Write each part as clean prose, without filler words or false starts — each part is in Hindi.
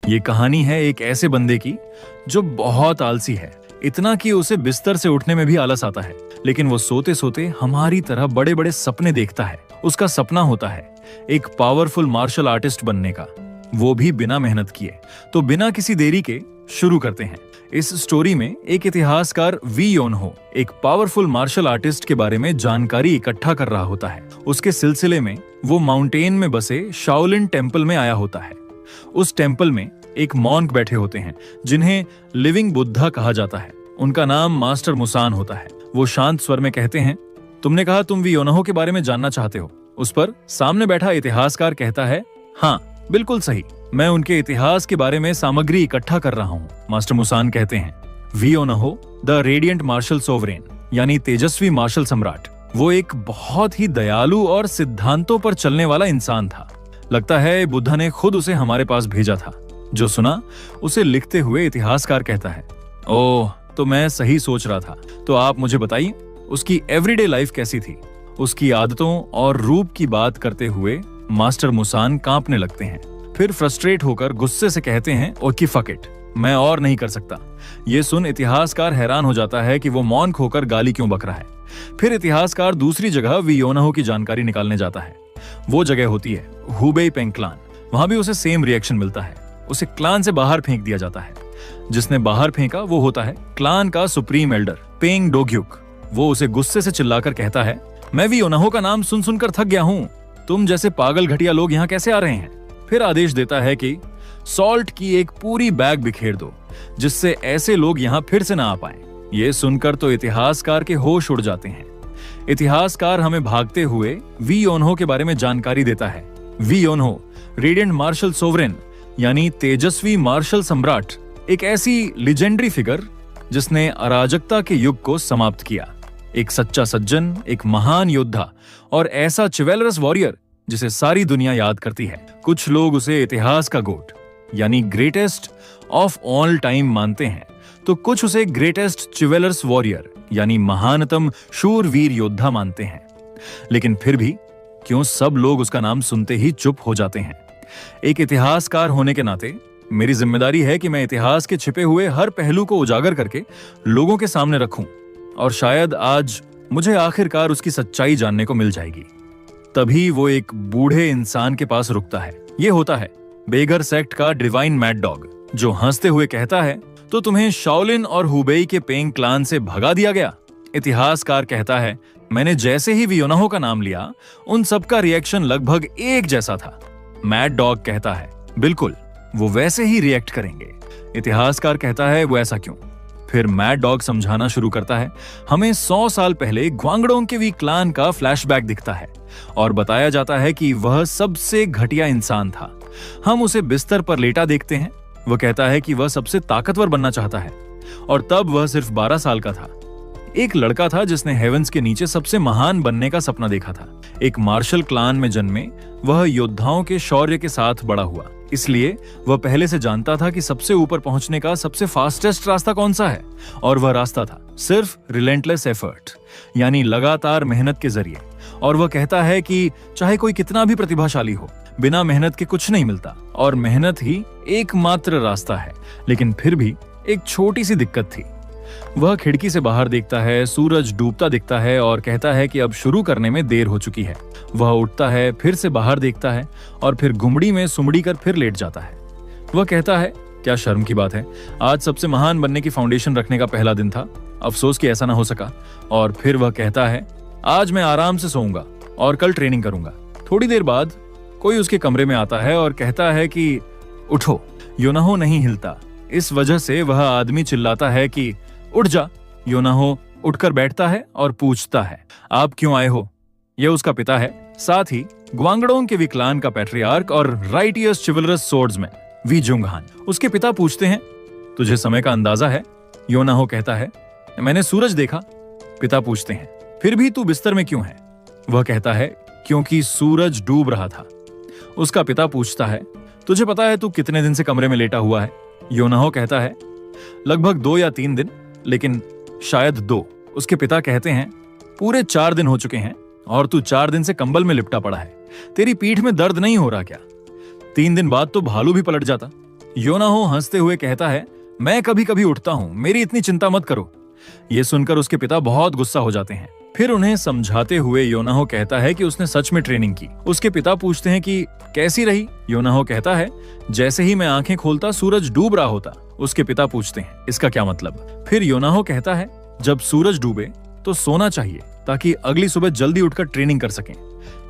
ये कहानी है एक ऐसे बंदे की जो बहुत आलसी है, इतना कि उसे बिस्तर से उठने में भी आलस आता है, लेकिन वो सोते सोते हमारी तरह बड़े बड़े सपने देखता है। उसका सपना होता है एक पावरफुल मार्शल आर्टिस्ट बनने का, वो भी बिना मेहनत किए। तो बिना किसी देरी के शुरू करते हैं। इस स्टोरी में एक इतिहासकार वी योनहो एक पावरफुल मार्शल आर्टिस्ट के बारे में जानकारी इकट्ठा कर रहा होता है। उसके सिलसिले में वो माउंटेन में बसे शाओलिन टेम्पल में आया होता है। उस टेम्पल में एक मॉन्क बैठे होते हैं जिन्हें लिविंग बुद्धा कहा जाता है। उनका नाम मास्टर मुसान होता है। वो शांत स्वर में कहते हैं, तुमने कहा तुम वी योनहो के बारे में जानना चाहते हो। उस पर सामने बैठा इतिहासकार कहता है, हाँ बिल्कुल सही, मैं उनके इतिहास के बारे में सामग्री इकट्ठा कर रहा हूँ। मास्टर मुसान कहते हैं, वी योनहो द रेडियंट मार्शल सोवरेन यानी तेजस्वी मार्शल सम्राट, वो एक बहुत ही दयालु और सिद्धांतों पर चलने वाला इंसान था। लगता है बुद्धा ने खुद उसे हमारे पास भेजा था। जो सुना उसे लिखते हुए इतिहासकार कहता है, ओह तो मैं सही सोच रहा था। तो आप मुझे बताइए उसकी एवरीडे लाइफ कैसी थी। उसकी आदतों और रूप की बात करते हुए मास्टर मुसान कांपने लगते हैं। फिर फ्रस्ट्रेट होकर गुस्से से कहते हैं, ओके फक इट, मैं और नहीं कर सकता। ये सुन इतिहासकार हैरान हो जाता है कि वो मौन होकर गाली क्यों बक रहा है। फिर इतिहासकार दूसरी जगह वी योनहो की जानकारी निकालने जाता है। वो जगह होती है हुबेई पेंग क्लान। वहां भी उसे सेम रिएक्शन मिलता है। उसे क्लान से बाहर फेंक दिया जाता है। जिसने बाहर फेंका वो होता है क्लान का सुप्रीम एल्डर पेंग डोग्युक। वो उसे गुस्से से चिल्लाकर कहता है, मैं वी योनहो का नाम सुन सुनकर थक गया हूँ। तुम जैसे पागल घटिया लोग यहाँ कैसे आ रहे हैं। फिर आदेश देता है कि सॉल्ट की एक पूरी बैग बिखेर दो, जिससे ऐसे लोग यहाँ फिर से ना आ पाए। ये सुनकर तो इतिहासकार के होश उड़ जाते हैं। इतिहासकार हमें भागते हुए वी योनहो के बारे में जानकारी देता है। वी योनहो रेडियंट मार्शल सोवरेन यानी तेजस्वी मार्शल सम्राट, एक ऐसी लेजेंडरी फिगर जिसने अराजकता के युग को समाप्त किया। एक सच्चा सज्जन, एक महान योद्धा और ऐसा चिवेलरस वॉरियर जिसे सारी दुनिया याद करती है। कुछ लोग उसे इतिहास का गोट यानी ग्रेटेस्ट ऑफ ऑल टाइम मानते हैं, तो कुछ उसे ग्रेटेस्ट चिवेलरस वॉरियर यानी महानतम शूरवीर योद्धा मानते हैं। लेकिन फिर भी क्यों सब लोग उसका नाम सुनते ही चुप हो जाते हैं। एक इतिहासकार होने के नाते मेरी जिम्मेदारी है कि मैं इतिहास के छिपे हुए हर पहलू को उजागर करके लोगों के सामने रखूं, और शायद आज मुझे आखिरकार उसकी सच्चाई जानने को मिल जाएगी। तभी वो एक बूढ़े इंसान के पास रुकता है। ये होता है बेगर सेक्ट का डिवाइन मैड डॉग, जो हंसते हुए कहता है, तो तुम्हें शाओलिन और हुबेई के पेंग क्लान से भगा दिया गया। इतिहासकार कहता है, मैंने जैसे ही वी योनहो का नाम लिया उन सबका रिएक्शन लगभग एक जैसा था। मैड डॉग कहता है, बिल्कुल वो वैसे ही रिएक्ट करेंगे। इतिहासकार कहता है, वो ऐसा क्यों। फिर मैड डॉग समझाना शुरू करता है। हमें 100 साल पहले ग्वांगडोंग के वी क्लान का फ्लैशबैक दिखता है और बताया जाता है कि वह सबसे घटिया इंसान था। हम उसे बिस्तर पर लेटा देखते हैं। वह कहता है कि वह सबसे ताकतवर बनना चाहता है, और तब वह सिर्फ 12 साल का था। एक लड़का था जिसने हेवंस के नीचे सबसे महान बनने का सपना देखा था। एक मार्शल क्लान में जन्मे वह योद्धाओं के शौर्य के साथ बड़ा हुआ, इसलिए वह पहले से जानता था कि सबसे ऊपर पहुंचने का सबसे फास्टेस्ट रास्ता कौन सा है, और वह रास्ता था सिर्फ रिलेंटलेस एफर्ट यानी लगातार मेहनत के जरिए। और वह कहता है कि चाहे कोई कितना भी प्रतिभाशाली हो, बिना मेहनत के कुछ नहीं मिलता, और मेहनत ही एकमात्र रास्ता है। लेकिन फिर भी एक छोटी सी दिक्कत थी। वह खिड़की से बाहर देखता है, सूरज डूबता दिखता है और कहता है कि अब शुरू करने में देर हो चुकी है। वह उठता है, फिर से बाहर देखता है और फिर गुमड़ी में सुमड़ी कर फिर लेट जाता है। वह कहता है, क्या शर्म की बात है, आज सबसे महान बनने की फाउंडेशन रखने का पहला दिन था, अफसोस कि ऐसा ना हो सका। और फिर वह कहता है, आज मैं आराम से सोऊंगा और कल ट्रेनिंग करूंगा। थोड़ी देर बाद कोई उसके कमरे में आता है और कहता है कि उठो। योनहो नहीं हिलता। इस वजह से वह आदमी चिल्लाता है कि उठ जा। योनहो उठकर बैठता है और पूछता है, आप क्यों आए हो। यह उसका पिता है, साथ ही ग्वांगडोंग के वी क्लान का पैट्रियार्क और राइटियस चिवलरस सोर्ड्समैन वी जुंगहान। उसके पिता पूछते हैं, तुझे समय का अंदाजा है। योनहो कहता है, मैंने सूरज देखा। पिता पूछते हैं, फिर भी तू बिस्तर में क्यों है। वह कहता है, क्योंकि सूरज डूब रहा था। उसका पिता पूछता है, तुझे पता है तू कितने दिन से कमरे में लेटा हुआ है। योनहो कहता है, लगभग 2 या 3 दिन, लेकिन शायद 2। उसके पिता कहते हैं, पूरे 4 दिन हो चुके हैं और तू 4 दिन से कंबल में लिपटा पड़ा है। तेरी पीठ में दर्द नहीं हो रहा क्या। 3 दिन बाद तो भालू भी पलट जाता। योनाहो हंसते हुए कहता है, मैं कभी कभी उठता हूँ, मेरी इतनी चिंता मत करो। ये सुनकर उसके पिता बहुत गुस्सा हो जाते हैं। फिर उन्हें समझाते हुए योनाहो कहता है कि उसने सच में ट्रेनिंग की। उसके पिता पूछते हैं कि कैसी रही? योनाहो कहता है, जैसे ही मैं आंखें खोलता सूरज डूब रहा होता। उसके पिता पूछते हैं, इसका क्या मतलब? फिर योनाहो कहता है, जब सूरज डूबे तो सोना चाहिए ताकि अगली सुबह जल्दी उठकर ट्रेनिंग कर सकें।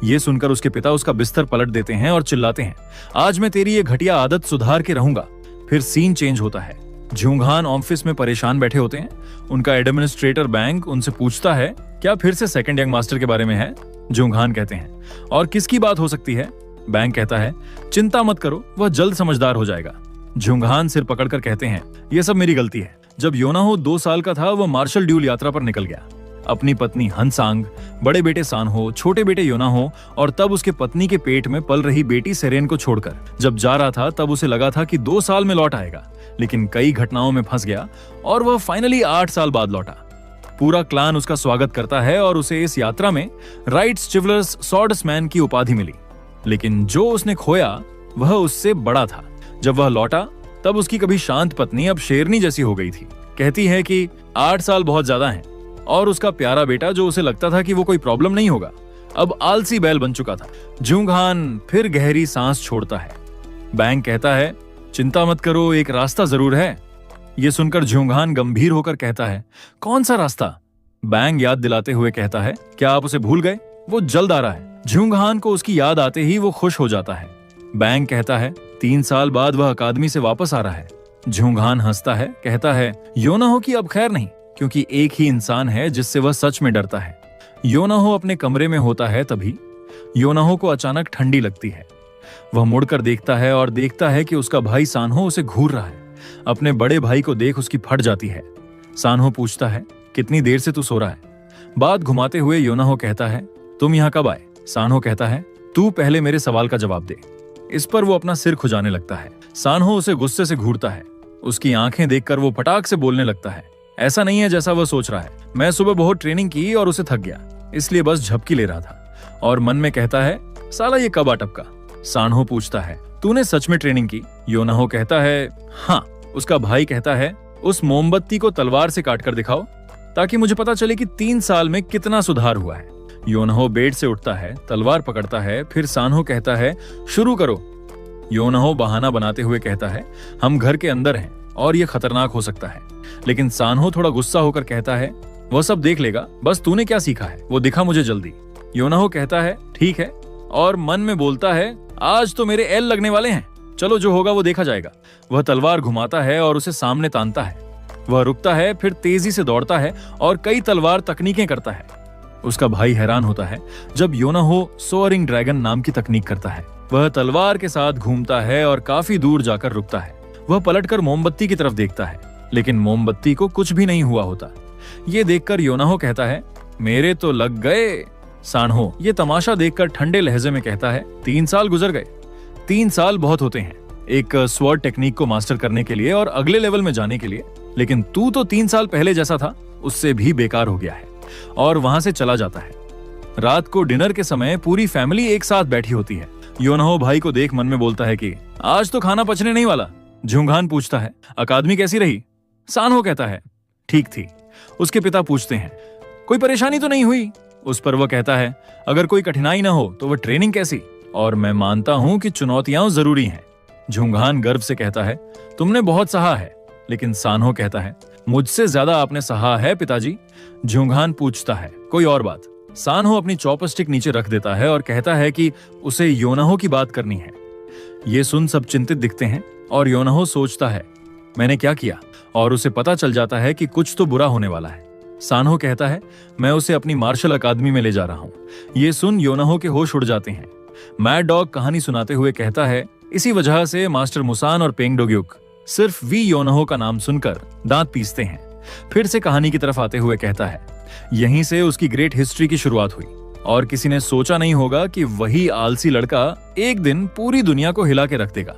ये सुनकर उसके पिता उसका बिस्तर पलट देते हैं और चिल्लाते हैं, आज मैं तेरी ये घटिया आदत सुधार के रहूंगा। फिर सीन चेंज होता है। ज्यूंगहान ऑफिस में परेशान बैठे होते हैं। उनका एडमिनिस्ट्रेटर बैंक उनसे पूछता है, क्या फिर से सेकंड यंग मास्टर के बारे में है? ज्यूंगहान कहते हैं, और किसकी बात हो सकती है? बैंक कहता है, चिंता मत करो, वह जल्द समझदार हो जाएगा। ज्यूंगहान सिर पकड़कर कहते हैं, यह सब मेरी गलती है। जब योनाहो 2 साल का था, वह मार्शल ड्यूल यात्रा पर निकल गया। अपनी पत्नी हनसांग, बड़े बेटे सानहो, छोटे बेटे योनाहो और तब उसके पत्नी के पेट में पल रही बेटी सेरेन को छोड़कर जब जा रहा था, तब उसे लगा था कि 2 साल में लौट आएगा, लेकिन कई घटनाओं में फंस गया और वह फाइनली 8 साल बाद लौटा। पूरा क्लान उसका स्वागत करता है और उसे इस यात्रा में राइट्स चिवलर्स स्वॉर्ड्समैन की उपाधि मिली। लेकिन जो उसने खोया वह उससे बड़ा था। जब वह लौटा तब उसकी कभी शांत पत्नी अब शेरनी जैसी हो गई थी। कहती है कि 8 साल बहुत ज्यादा हैं, और उसका प्यारा बेटा, जो उसे लगता था कि वो कोई प्रॉब्लम नहीं होगा, अब आलसी बैल बन चुका था। ज्यूंगहान फिर गहरी सांस छोड़ता है। बैंक कहता है, चिंता मत करो, एक रास्ता जरूर है। ये सुनकर ज्यूंगहान गंभीर होकर कहता है, कौन सा रास्ता? बैंक याद दिलाते हुए कहता है, क्या आप उसे भूल गए? वो जल्द आ रहा है। ज्यूंगहान को उसकी याद आते ही वो खुश हो जाता है। बैंक कहता है, 3 साल बाद वह अकादमी से वापस आ रहा है। ज्यूंगहान हंसता है, कहता है, योनाहो की अब खैर नहीं, क्योंकि एक ही इंसान है जिससे वह सच में डरता है। योनाहो अपने कमरे में होता है, तभी योनाहो को अचानक ठंडी लगती है। वह मुड़कर देखता है और देखता है कि उसका भाई सानहो उसे घूर रहा है। अपने बड़े भाई को देख उसकी फट जाती है। सानहो पूछता है, कितनी देर से तू सो रहा है? बात घुमाते हुए योनाहो कहता है, तुम यहाँ कब आए? सानहो कहता है, तू पहले मेरे सवाल का जवाब दे। इस पर वो अपना सिर खुजाने लगता है। सानहो उसे गुस्से से घूरता है। उसकी आंखें देखकर वो फटाक से बोलने लगता है, ऐसा नहीं है जैसा वह सोच रहा है। मैं सुबह बहुत ट्रेनिंग की और उसे थक गया, इसलिए बस झपकी ले रहा था। और मन में कहता है, साला ये कब आ टपका? सानहो पूछता है, तूने सच में ट्रेनिंग की? योनाहो कहता है, हाँ। उसका भाई कहता है, उस मोमबत्ती को तलवार से काट कर दिखाओ ताकि मुझे पता चले कि 3 साल में कितना सुधार हुआ है। योनाहो बेड से उठता है, तलवार पकड़ता है। फिर सानहो कहता है, शुरू करो। योनाहो बहाना बनाते हुए कहता है, हम घर के अंदर हैं और ये खतरनाक हो सकता है। लेकिन सानहो थोड़ा गुस्सा होकर कहता है, वह सब देख लेगा, बस तूने क्या सीखा है वो दिखा मुझे जल्दी। योनाहो कहता है, ठीक है, और मन में बोलता है, आज तो मेरे एल लगने वाले हैं, चलो जो होगा वो देखा जाएगा। वह तलवार घुमाता है और उसे सामने तानता है। वह रुकता है, फिर तेजी से दौड़ता है और कई तलवार तकनीकें करता है। उसका भाई हैरान होता है जब योनाहो सोअरिंग ड्रैगन नाम की तकनीक करता है। वह तलवार के साथ घूमता है और काफी दूर जाकर रुकता है। वह पलटकर मोमबत्ती की तरफ देखता है, लेकिन मोमबत्ती को कुछ भी नहीं हुआ होता। ये देखकर योनाहो कहता है, मेरे तो लग गए। सानहो ये तमाशा देखकर ठंडे लहजे में कहता है, 3 साल गुजर गए। 3 साल बहुत होते हैं एक स्वॉर्ड टेक्निक को मास्टर करने के लिए और अगले लेवल में जाने के लिए, लेकिन तू तो 3 साल पहले जैसा था उससे भी बेकार हो गया है। और वहां से चला जाता है। रात को डिनर के समय पूरी फैमिली एक साथ बैठी होती है। योनाहो भाई को देख मन में बोलता है कि आज तो खाना पचने नहीं वाला। ज्यूंगहान पूछता है, अकादमी कैसी रही? सानहो कहता है, ठीक थी। उसके पिता पूछते हैं, कोई परेशानी तो नहीं हुई? उस पर वह कहता है, अगर कोई कठिनाई ना हो तो वह ट्रेनिंग कैसी? और मैं मानता हूं कि चुनौतियां जरूरी हैं। ज्यूंगहान गर्व से कहता है, तुमने बहुत सहा है। लेकिन सानहो कहता है, मुझसे ज्यादा आपने सहा है पिताजी। ज्यूंगहान पूछता है, कोई और बात? सानहो अपनी चॉपस्टिक नीचे रख देता है और कहता है कि उसे योनाहो की बात करनी है। ये सुन सब चिंतित दिखते हैं और योनाहो सोचता है, मैंने क्या किया? और उसे पता चल जाता है कि कुछ तो बुरा होने वाला है। सानहो कहता है, मैं उसे अपनी मार्शल अकादमी में ले जा रहा हूँ। ये सुन योनाहो के होश उड़ जाते हैं। मैड डॉग कहानी सुनाते हुए कहता है, इसी वजह से मास्टर मुसान और पेंगडोग्युक सिर्फ वी योनाहो का नाम सुनकर दांत पीसते हैं। फिर से कहानी की तरफ आते हुए कहता है, यहीं से उसकी ग्रेट हिस्ट्री की शुरुआत हुई और किसी ने सोचा नहीं होगा कि वही आलसी लड़का एक दिन पूरी दुनिया को हिला के रख देगा।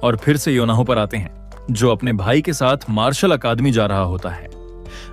और फिर से योनाहो पर आते हैं, जो अपने भाई के साथ मार्शल अकादमी जा रहा होता है।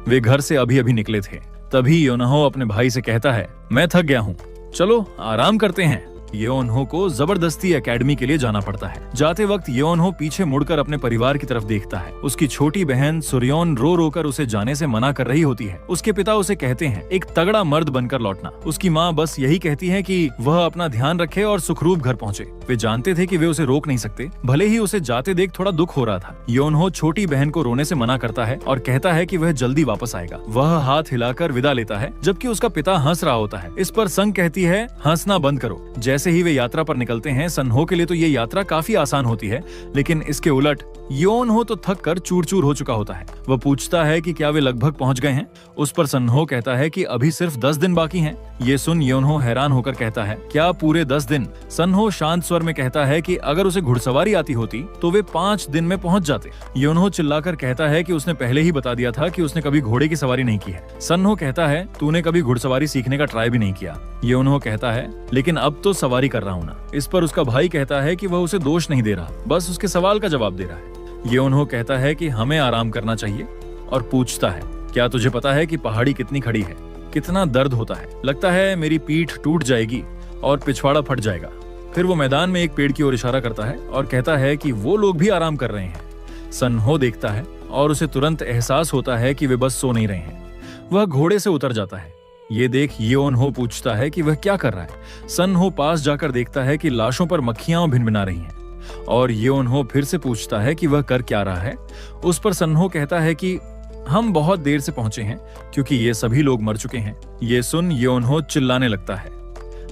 वे घर से अभी अभी निकले थे। तभी योनाहो अपने भाई से कहता है, मैं थक गया हूँ, चलो आराम करते हैं। येओन्हो को जबरदस्ती एकेडमी के लिए जाना पड़ता है। जाते वक्त येओन्हो पीछे मुड़कर अपने परिवार की तरफ देखता है। उसकी छोटी बहन सुर्योन रो रो कर उसे जाने से मना कर रही होती है। उसके पिता उसे कहते हैं एक तगड़ा मर्द बनकर लौटना। उसकी माँ बस यही कहती है कि वह अपना ध्यान रखे और सुखरूप घर पहुँचे। वे जानते थे कि वे उसे रोक नहीं सकते, भले ही उसे जाते देख थोड़ा दुख हो रहा था। येओन्हो छोटी बहन को रोने से मना करता है और कहता है कि वह जल्दी वापस आएगा। वह हाथ हिलाकर विदा लेता है, जबकि उसका पिता हंस रहा होता है। इस पर संग कहती है हंसना बंद करो। जैसे ही वे यात्रा पर निकलते हैं, सन्हो के लिए तो ये यात्रा काफी आसान होती है, लेकिन इसके उलट येओन्हो तो थक कर चूर चूर हो चुका होता है। वह पूछता है कि क्या वे लगभग पहुंच गए हैं। उस पर सन्हो कहता है कि अभी सिर्फ 10 दिन बाकी हैं। ये सुन येओन्हो हैरान होकर कहता है क्या पूरे 10 दिन? सन्हो शांत स्वर में कहता है कि अगर उसे घुड़सवारी आती होती तो वे 5 दिन में पहुंच जाते। येओन्हो चिल्लाकर कहता है कि उसने पहले ही बता दिया था कि उसने कभी घोड़े की सवारी नहीं की है। सन्हो कहता है तूने कभी घुड़सवारी सीखने का ट्राई भी नहीं किया। येओन्हो कहता है लेकिन अब तो सवारी कर रहा हूँ ना। इस पर उसका भाई कहता है कि वह उसे दोष नहीं दे रहा, बस उसके सवाल का जवाब दे रहा है। येओन्हो कहता है कि हमें आराम करना चाहिए और पूछता है क्या तुझे पता है कि पहाड़ी कितनी खड़ी है, कितना दर्द होता है, लगता है मेरी पीठ टूट जाएगी और पिछवाड़ा फट जाएगा। फिर वो मैदान में एक पेड़ की ओर इशारा करता है और कहता है कि वो लोग भी आराम कर रहे हैं। सन्हो देखता है और उसे तुरंत एहसास होता है कि वे बस सो नहीं रहे हैं। वह घोड़े से उतर जाता है। ये देख येओन्हो पूछता है कि वह क्या कर रहा है। सन्हो पास जाकर देखता है कि लाशों पर मक्खियां भिनभिना रही हैं और येओन्हो फिर से पूछता है कि वह कर क्या रहा है। उस पर सन्हो कहता है कि हम बहुत देर से पहुंचे हैं क्योंकि ये सभी लोग मर चुके हैं। ये सुन येओन्हो चिल्लाने लगता है।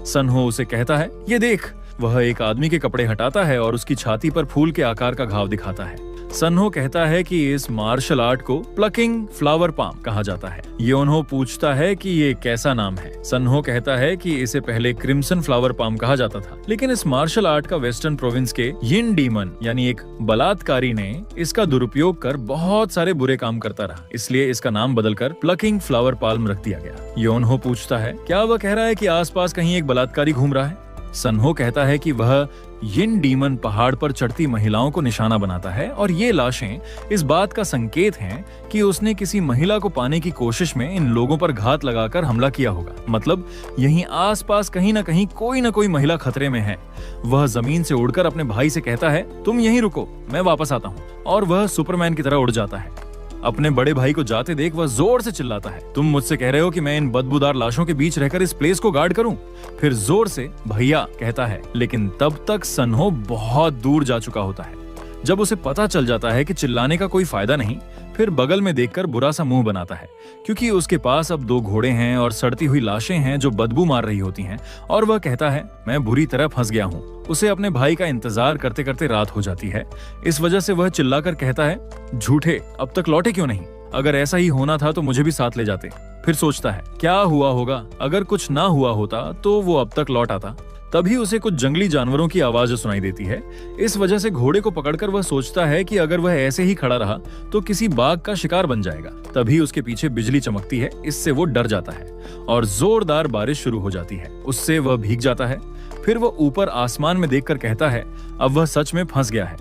सन्हो उसे कहता है ये देख। वह एक आदमी के कपड़े हटाता है और उसकी छाती पर फूल के आकार का घाव दिखाता है। सन्हो कहता है कि इस मार्शल आर्ट को प्लकिंग फ्लावर पाम कहा जाता है। येओन्हो पूछता है कि ये कैसा नाम है। सन्हो कहता है कि इसे पहले क्रिम्सन फ्लावर पाम कहा जाता था, लेकिन इस मार्शल आर्ट का वेस्टर्न प्रोविंस के यिन डीमन यानी एक बलात्कारी ने इसका दुरुपयोग कर बहुत सारे बुरे काम करता रहा, इसलिए इसका नाम बदलकर प्लकिंग फ्लावर पाल्म रख दिया गया। येओन्हो पूछता है क्या वह कह रहा है कि आसपास कहीं एक बलात्कारी घूम रहा है। सन्हो कहता है कि वह यिन डीमन पहाड़ पर चढ़ती महिलाओं को निशाना बनाता है और ये लाशें इस बात का संकेत हैं कि उसने किसी महिला को पाने की कोशिश में इन लोगों पर घात लगाकर हमला किया होगा। मतलब यहीं आसपास कहीं ना कोई महिला खतरे में है। वह जमीन से उड़कर अपने भाई से कहता है तुम यहीं रुको, मैं वापस आता हूँ, और वह सुपरमैन की तरह उड़ जाता है। अपने बड़े भाई को जाते देख वह जोर से चिल्लाता है तुम मुझसे कह रहे हो कि मैं इन बदबूदार लाशों के बीच रहकर इस प्लेस को गार्ड करूं? फिर जोर से भैया कहता है, लेकिन तब तक सन्हो बहुत दूर जा चुका होता है। जब उसे पता चल जाता है कि चिल्लाने का कोई फायदा नहीं, फिर बगल में देखकर बुरा सा मुंह बनाता है क्योंकि उसके पास अब 2 घोड़े हैं और सड़ती हुई लाशें हैं जो बदबू मार रही होती हैं, और वह कहता है मैं बुरी तरह फंस गया हूँ। उसे अपने भाई का इंतजार करते करते रात हो जाती है। इस वजह से वह चिल्लाकर कहता है झूठे, अब तक लौटे क्यों नहीं? अगर ऐसा ही होना था तो मुझे भी साथ ले जाते। फिर सोचता है क्या हुआ होगा, अगर कुछ ना हुआ होता तो वो अब तक लौट आता। तभी उसे कुछ जंगली जानवरों की आवाज़ सुनाई देती है। इस वजह से घोड़े को पकड़कर वह सोचता है कि अगर वह ऐसे ही खड़ा रहा तो किसी बाघ का शिकार बन जाएगा। तभी उसके पीछे बिजली चमकती है, इससे वो डर जाता है और जोरदार बारिश शुरू हो जाती है। उससे वह भीग जाता है। फिर वह ऊपर आसमान में देखकर कहता है अब वह सच में फंस गया है।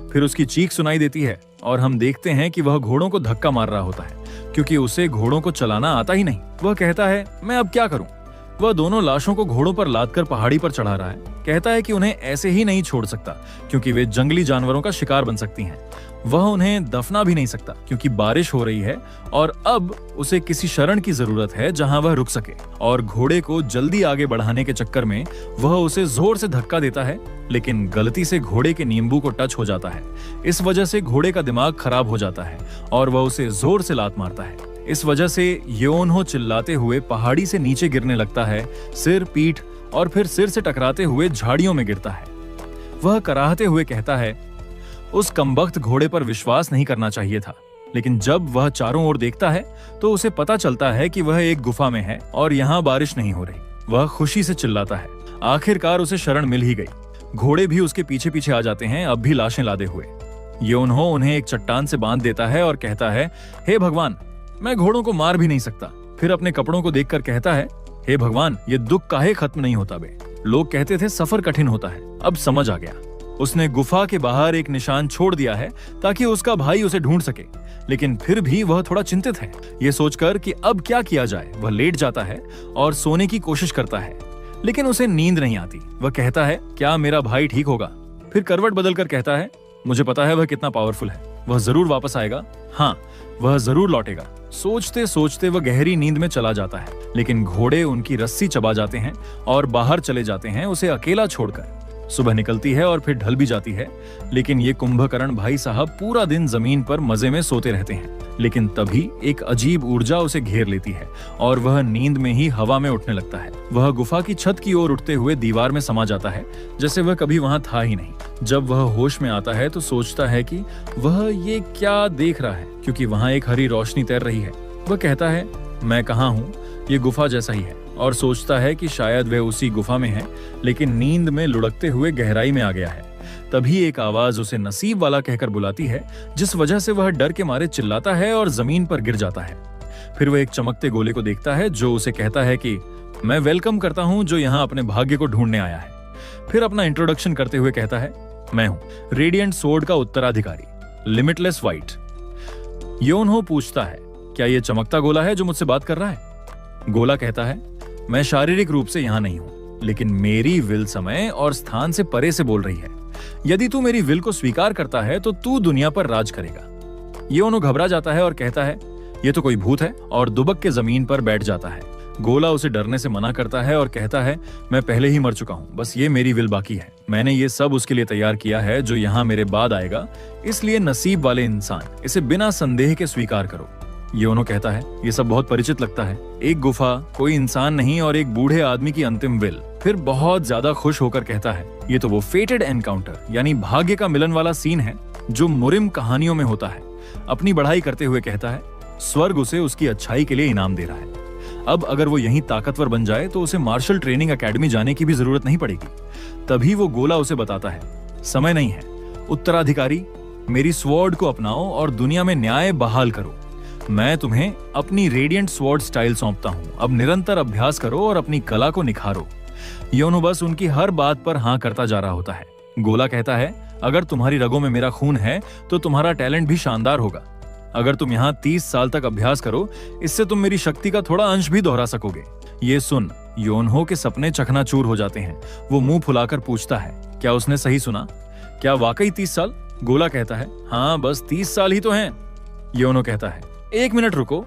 फिर उसकी चीख सुनाई देती है और हम देखते हैं कि वह घोड़ों को धक्का मार रहा होता है क्योंकि उसे घोड़ों को चलाना आता ही नहीं। वह कहता है मैं अब क्या करूं? वह दोनों लाशों को घोड़ों पर लादकर पहाड़ी पर चढ़ा रहा है। कहता है कि उन्हें ऐसे ही नहीं छोड़ सकता क्योंकि वे जंगली जानवरों का शिकार बन सकती हैं। वह उन्हें दफना भी नहीं सकता क्योंकि बारिश हो रही है और अब उसे किसी शरण की जरूरत है जहां वह रुक सके। और घोड़े को जल्दी आगे बढ़ाने के चक्कर में वह उसे जोर से धक्का देता है, लेकिन गलती से घोड़े के नींबू को टच हो जाता है। इस वजह से घोड़े का दिमाग खराब हो जाता है और वह उसे जोर से लात मारता है। इस वजह से येओन्हो चिल्लाते हुए पहाड़ी से नीचे गिरने लगता है, सिर, पीठ और फिर सिर से टकराते हुए झाड़ियों में गिरता है। वह कराहते हुए कहता है उस कमबख्त घोड़े पर विश्वास नहीं करना चाहिए था। लेकिन जब वह चारों ओर देखता है तो उसे पता चलता है कि वह एक गुफा में है और यहाँ बारिश नहीं हो रही। वह खुशी से चिल्लाता है। आखिरकार उसे शरण मिल ही गई। घोड़े भी उसके पीछे पीछे आ जाते हैं, अब भी लाशें लादे हुए। येओन्हो उन्हें एक चट्टान से बांध देता है और कहता है हे भगवान, मैं घोड़ों को मार भी नहीं सकता। फिर अपने कपड़ों को देखकर कहता है हे भगवान, ये दुख काहे खत्म नहीं होता बे? लोग कहते थे सफर कठिन होता है, अब समझ आ गया। उसने गुफा के बाहर एक निशान छोड़ दिया है ताकि उसका भाई उसे ढूंढ सके, लेकिन फिर भी वह थोड़ा चिंतित है। ये सोचकर कि अब क्या किया जाए, वह लेट जाता है और सोने की कोशिश करता है। लेकिन उसे नींद नहीं आती। वह कहता है, क्या मेरा भाई ठीक होगा? फिर करवट बदलकर कहता है, मुझे पता है वह कितना पावरफुल है, वह जरूर वापस आएगा, हाँ वह जरूर लौटेगा। सोचते सोचते वह गहरी नींद में चला जाता है, लेकिन घोड़े उनकी रस्सी चबा जाते हैं और बाहर चले जाते हैं उसे अकेला छोड़कर। सुबह निकलती है और फिर ढल भी जाती है, लेकिन ये कुंभकर्ण भाई साहब पूरा दिन जमीन पर मजे में सोते रहते हैं। लेकिन तभी एक अजीब ऊर्जा उसे घेर लेती है और वह नींद में ही हवा में उठने लगता है। वह गुफा की छत की ओर उठते हुए दीवार में समा जाता है, जैसे वह कभी वहां था ही नहीं। जब वह होश में आता है तो सोचता है कि वह ये क्या देख रहा है, क्योंकि वहां एक हरी रोशनी तैर रही है। वह कहता है, मैं कहाँ हूँ? ये गुफा जैसा ही है, और सोचता है कि शायद वह उसी गुफा में है, लेकिन नींद में लुढ़कते हुए गहराई में आ गया है। तभी एक आवाज उसे नसीब वाला कहकर बुलाती है, जिस वजह से वह डर के मारे चिल्लाता है और जमीन पर गिर जाता है। फिर वह एक चमकते गोले को देखता है जो उसे कहता है कि मैं वेलकम करता हूँ जो यहाँ अपने भाग्य को ढूंढने आया है। फिर अपना इंट्रोडक्शन करते हुए कहता है, मैं हूँ रेडिएंट सोर्ड का उत्तराधिकारी, लिमिटलेस व्हाइट। योनहो पूछता है, क्या ये चमकता गोला है जो मुझसे बात कर रहा है? गोला कहता है, मैं शारीरिक रूप से यहाँ नहीं हूँ, लेकिन मेरी विल समय और स्थान से परे से बोल रही है। यदि तू मेरी विल को स्वीकार करता है तो तू दुनिया पर राज करेगा। योनो घबरा जाता है और कहता है, ये तो कोई भूत है, और दुबक के जमीन पर बैठ जाता है। गोला उसे डरने से मना करता है और कहता है, मैं पहले ही मर चुका हूँ, बस ये मेरी विल बाकी है। मैंने ये सब उसके लिए तैयार किया है जो यहाँ मेरे बाद आएगा, इसलिए नसीब वाले इंसान, इसे बिना संदेह के स्वीकार करो। योनो कहता है, ये सब बहुत परिचित लगता है, एक गुफा, कोई इंसान नहीं और एक बूढ़े आदमी की अंतिम विल। फिर बहुत ज्यादा खुश होकर कहता है, ये तो वो फेटेड एनकाउंटर यानी भाग्य का मिलन वाला सीन है जो मुरिम कहानियों में होता है। अपनी बढ़ाई करते हुए कहता है, स्वर्ग उसे उसकी अच्छाई के लिए इनाम दे रहा है। अब अगर वो यहीं ताकतवर बन जाए तो उसे मार्शल ट्रेनिंग एकेडमी जाने की भी जरूरत नहीं पड़ेगी। तभी वो गोला उसे बताता है, समय नहीं है उत्तराधिकारी, मेरी स्वॉर्ड को अपनाओ और दुनिया में न्याय बहाल करो। मैं तुम्हें अपनी रेडिएंट स्वॉर्ड स्टाइल सौंपता हूँ, अब निरंतर अभ्यास करो और अपनी कला को निखारो। योनो बस उनकी हर बात पर हाँ करता जा रहा होता है। गोला कहता है, अगर तुम्हारी रगों में मेरा खून है तो तुम्हारा टैलेंट भी शानदार होगा। अगर तुम यहाँ 30 साल तक अभ्यास करो, इससे तुम मेरी शक्ति का थोड़ा अंश भी दोहरा सकोगे। ये सुन योनहो के सपने चकनाचूर हो जाते हैं। वो मुंह फुलाकर पूछता है, क्या उसने सही सुना? क्या वाकई 30 साल? गोला कहता है, हाँ बस 30 साल ही तो हैं। योनो कहता है, 1 मिनट रुको,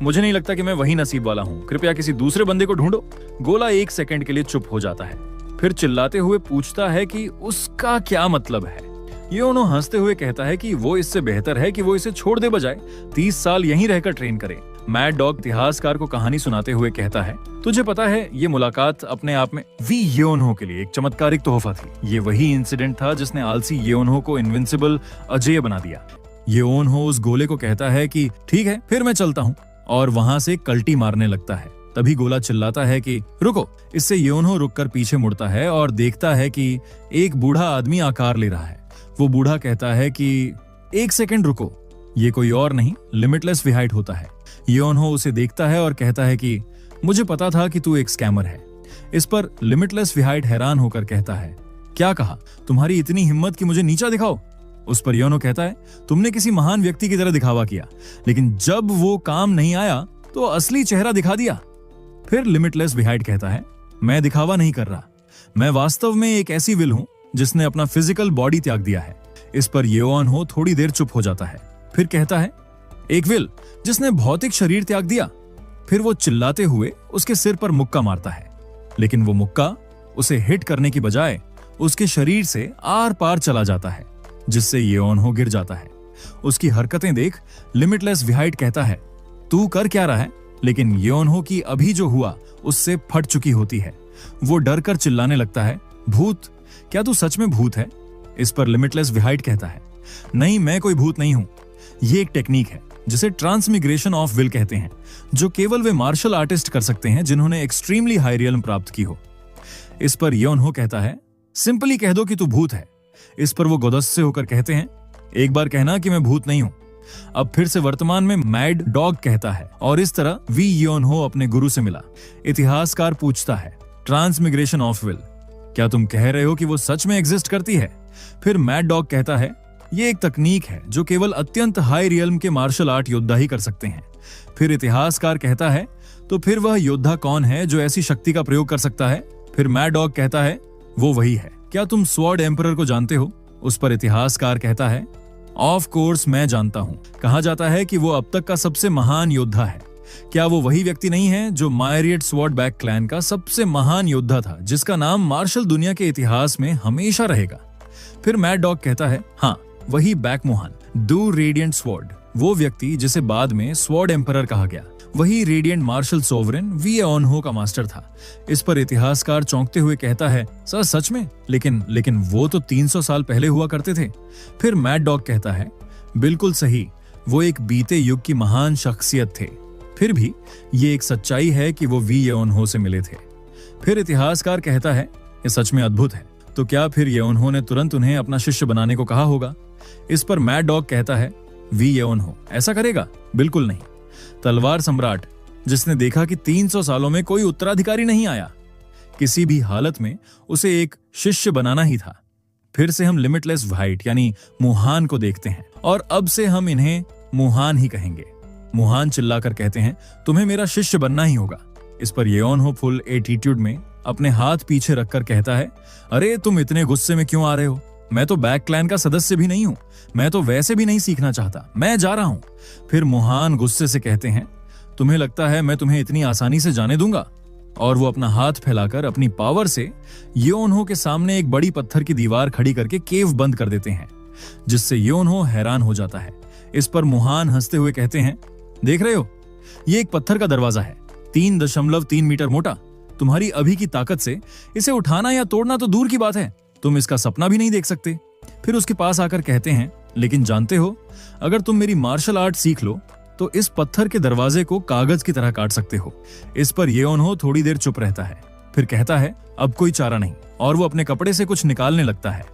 मुझे नहीं लगता कि मैं वही नसीब वाला हूँ, कृपया किसी दूसरे बंदे को ढूंढो। गोला 1 सेकंड के लिए चुप हो जाता है, फिर चिल्लाते हुए पूछता है कि उसका क्या मतलब है। योनो हंसते हुए कहता है कि वो इससे बेहतर है कि वो इसे छोड़ दे, बजाय 30 साल यहीं रहकर ट्रेन करे। मैड डॉग इतिहासकार को कहानी सुनाते हुए कहता है, तुझे पता है ये मुलाकात अपने आप में वी योनहो के लिए एक चमत्कारिक तोहफा थी। ये वही इंसिडेंट था जिसने आलसी योनहो को इनविंसिबल अजेय बना दिया। योनहो उस गोले को कहता है कि ठीक है फिर मैं चलता हूँ, और वहां से कल्टी मारने लगता है। तभी गोला चिल्लाता है कि रुको। इससे योनहो रुककर पीछे मुड़ता है और देखता है कि एक बूढ़ा आदमी आकार ले रहा है। वो बूढ़ा कहता है कि 1 सेकंड रुको, ये कोई और नहीं लिमिटलेस विहाइट होता है। योनहो उसे देखता है और कहता है कि मुझे पता था कि तू एक स्कैमर है। इस पर लिमिटलेस विहाइट हैरान होकर कहता है, क्या कहा? तुम्हारी इतनी हिम्मत कि मुझे नीचा दिखाओ? उस पर योनो कहता है, तुमने किसी महान व्यक्ति की तरह दिखावा किया, लेकिन जब वो काम नहीं आया तो असली चेहरा दिखा दिया। फिर लिमिटलेस विहाइट कहता है, मैं दिखावा नहीं कर रहा, मैं वास्तव में एक ऐसी विल हूं जिसने अपना फिजिकल बॉडी त्याग दिया है। इस पर योनहो थोड़ी देर चुप हो जाता है, फिर कहता है, एक विल जिसने भौतिक शरीर त्याग दिया। फिर वो चिल्लाते हुए उसके सिर पर मुक्का मारता है, लेकिन वो मुक्का उसे हिट करने की बजाय उसके शरीर से आर पार चला जाता है, जिससे योनहो गिर जाता है। उसकी हरकतें देख लिमिटलेस विहाइट कहता है, तू कर क्या रहा है? लेकिन योनहो की अभी जो हुआ उससे फट चुकी होती है। वो डर कर चिल्लाने लगता है, भूत? क्या तू सच में भूत है? इस पर लिमिटलेस विहाइट कहता है, नहीं मैं कोई भूत नहीं हूं। ये एक टेक्निक है जिसे ट्रांसमिग्रेशन ऑफ विल कहते हैं, जो केवल वे मार्शल आर्टिस्ट कर सकते हैं जिन्होंने एक्सट्रीमली हाई रियल्म प्राप्त की हो। इस पर योनहो कहता है, सिंपली कह दो कि तू भूत है। इस पर वो गुस्से होकर कहते हैं, एक बार कहना कि मैं भूत नहीं हूं। अब फिर से वर्तमान में मैड डॉग कहता है, और इस तरह वी योनहो अपने गुरु से मिला। इतिहासकार पूछता है, ट्रांसमिग्रेशन ऑफ विल, क्या तुम कह रहे हो कि वो सच में एग्जिस्ट करती है? फिर मैड डॉग कहता है, ये एक तकनीक है जो केवल अत्यंत हाई रियल्म के मार्शल आर्ट योद्धा ही कर सकते हैं। फिर इतिहासकार कहता है, तो फिर वह योद्धा कौन है जो ऐसी शक्ति का प्रयोग कर सकता है? फिर मैड डॉग कहता है, वो वही है। क्या तुम स्वॉर्ड एम्परर को जानते हो? उस पर इतिहासकार कहता है, ऑफ कोर्स मैं जानता हूं। कहा जाता है कि वो अब तक का सबसे महान योद्धा है। क्या वो वही व्यक्ति नहीं है जो मायरियट स्वॉर्डबैक क्लैन का सबसे महान योद्धा था, जिसका नाम मार्शल दुनिया के इतिहास में हमेशा रहेगा? फिर मैड डॉग कहता है, हाँ, वही back Mohan, do radiant sword, वो व्यक्ति जिसे बाद में स्वॉर्ड एम्परर कहा गया, वही रेडिएंट मार्शल सोवरेन वी एओनहो का मास्टर था। इस पर इतिहासकार चौंकते हुए कहता है, सर सच में? लेकिन वो तो 300 साल पहले हुआ करते थे। फिर मैड डॉग कहता है, बिल्कुल सही, वो एक बीते युग की महान शख्सियत थे। फिर भी ये एक सच्चाई है कि वो वी एओनहो से मिले थे। फिर इतिहासकार कहता है, ये सच में अद्भुत है। तो क्या फिर एओनहो ने तुरंत उन्हें अपना शिष्य बनाने को कहा होगा? इस पर मैड डॉग कहता है, वी एओनहो ऐसा करेगा? बिल्कुल नहीं। तलवार सम्राट, जिसने देखा कि 300 सालों में कोई उत्तराधिकारी नहीं आया, किसी भी हालत में उसे एक शिष्य बनाना ही था। फिर से हम लिमिटलेस वाइट यानी मुहान को देखते हैं, और अब से हम इन्हें मुहान ही कहेंगे। मुहान चिल्लाकर कहते हैं, तुम्हें मेरा शिष्य बनना ही होगा। इस पर एओनहो फुल एटीट्यूड में अपने हाथ पीछे रखकर कहता है, अरे तुम इतने गुस्से में क्यों आ रहे हो? मैं तो बैक क्लैन का सदस्य भी नहीं हूं। मैं तो वैसे भी नहीं सीखना चाहता। मैं जा रहा हूं। फिर मुहान गुस्से से कहते हैं, तुम्हें लगता है मैं तुम्हें इतनी आसानी से जाने दूंगा? और वो अपना हाथ फैलाकर अपनी पावर से एओनहो के सामने एक बड़ी पत्थर की दीवार खड़ी करके केव बंद कर देते हैं, जिससे एओनहो हैरान हो जाता है। इस पर मुहान हंसते हुए कहते हैं, देख रहे हो, ये एक पत्थर का दरवाजा है, 3.3 मीटर मोटा। तुम्हारी अभी की ताकत से इसे उठाना या तोड़ना तो दूर की बात है, तुम इसका सपना भी नहीं देख सकते। फिर उसके पास आकर कहते हैं, लेकिन जानते हो, अगर तुम मेरी मार्शल आर्ट सीख लो तो इस पत्थर के दरवाजे को कागज की तरह काट सकते हो। इस पर एओनहो थोड़ी देर चुप रहता है, फिर कहता है, अब कोई चारा नहीं, और वो अपने कपड़े से कुछ निकालने लगता है।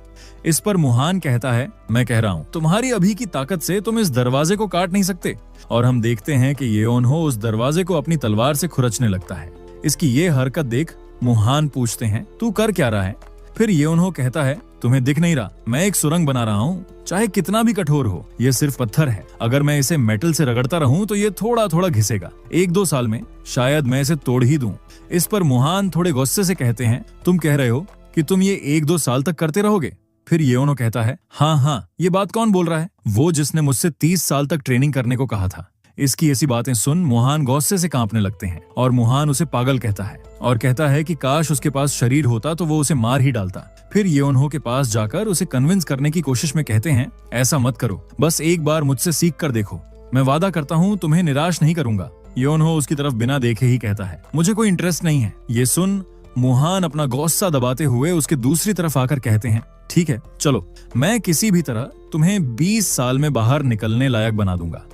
इस पर मुहान कहता है, मैं कह रहा हूं, तुम्हारी अभी की ताकत से तुम इस दरवाजे को काट नहीं सकते। और हम देखते हैं कि एओनहो उस दरवाजे को अपनी तलवार से खुरचने लगता है। इसकी ये हरकत देख मुहान पूछते हैं, तू कर क्या रहा है? फिर एओनहो कहता है, तुम्हें दिख नहीं रहा, मैं एक सुरंग बना रहा हूँ, चाहे कितना भी कठोर हो, ये सिर्फ पत्थर है। अगर मैं इसे मेटल से रगड़ता रहूं तो ये थोड़ा थोड़ा घिसेगा। 1-2 साल में शायद मैं इसे तोड़ ही दूं। इस पर मुहान थोड़े गुस्से से कहते हैं, तुम कह रहे हो कि तुम ये 1-2 साल तक करते रहोगे? फिर एओनहो कहता है, हाँ, ये बात कौन बोल रहा है? वो जिसने मुझसे 30 साल तक ट्रेनिंग करने को कहा था। इसकी ऐसी बातें सुन मुहान गुस्से से कांपने लगते हैं, और मुहान उसे पागल कहता है और कहता है कि काश उसके पास शरीर होता तो वो उसे मार ही डालता। फिर एओनहो के पास जाकर उसे कन्विंस करने की कोशिश में कहते हैं, ऐसा मत करो, बस एक बार मुझसे सीख कर देखो, मैं वादा करता हूँ तुम्हें निराश नहीं करूंगा। एओनहो उसकी तरफ बिना देखे ही कहता है, मुझे कोई इंटरेस्ट नहीं है। ये सुन मुहान अपना गुस्सा दबाते हुए उसके दूसरी तरफ आकर कहते हैं, ठीक है, चलो, मैं किसी भी तरह तुम्हें 20 साल में बाहर निकलने लायक बना दूंगा।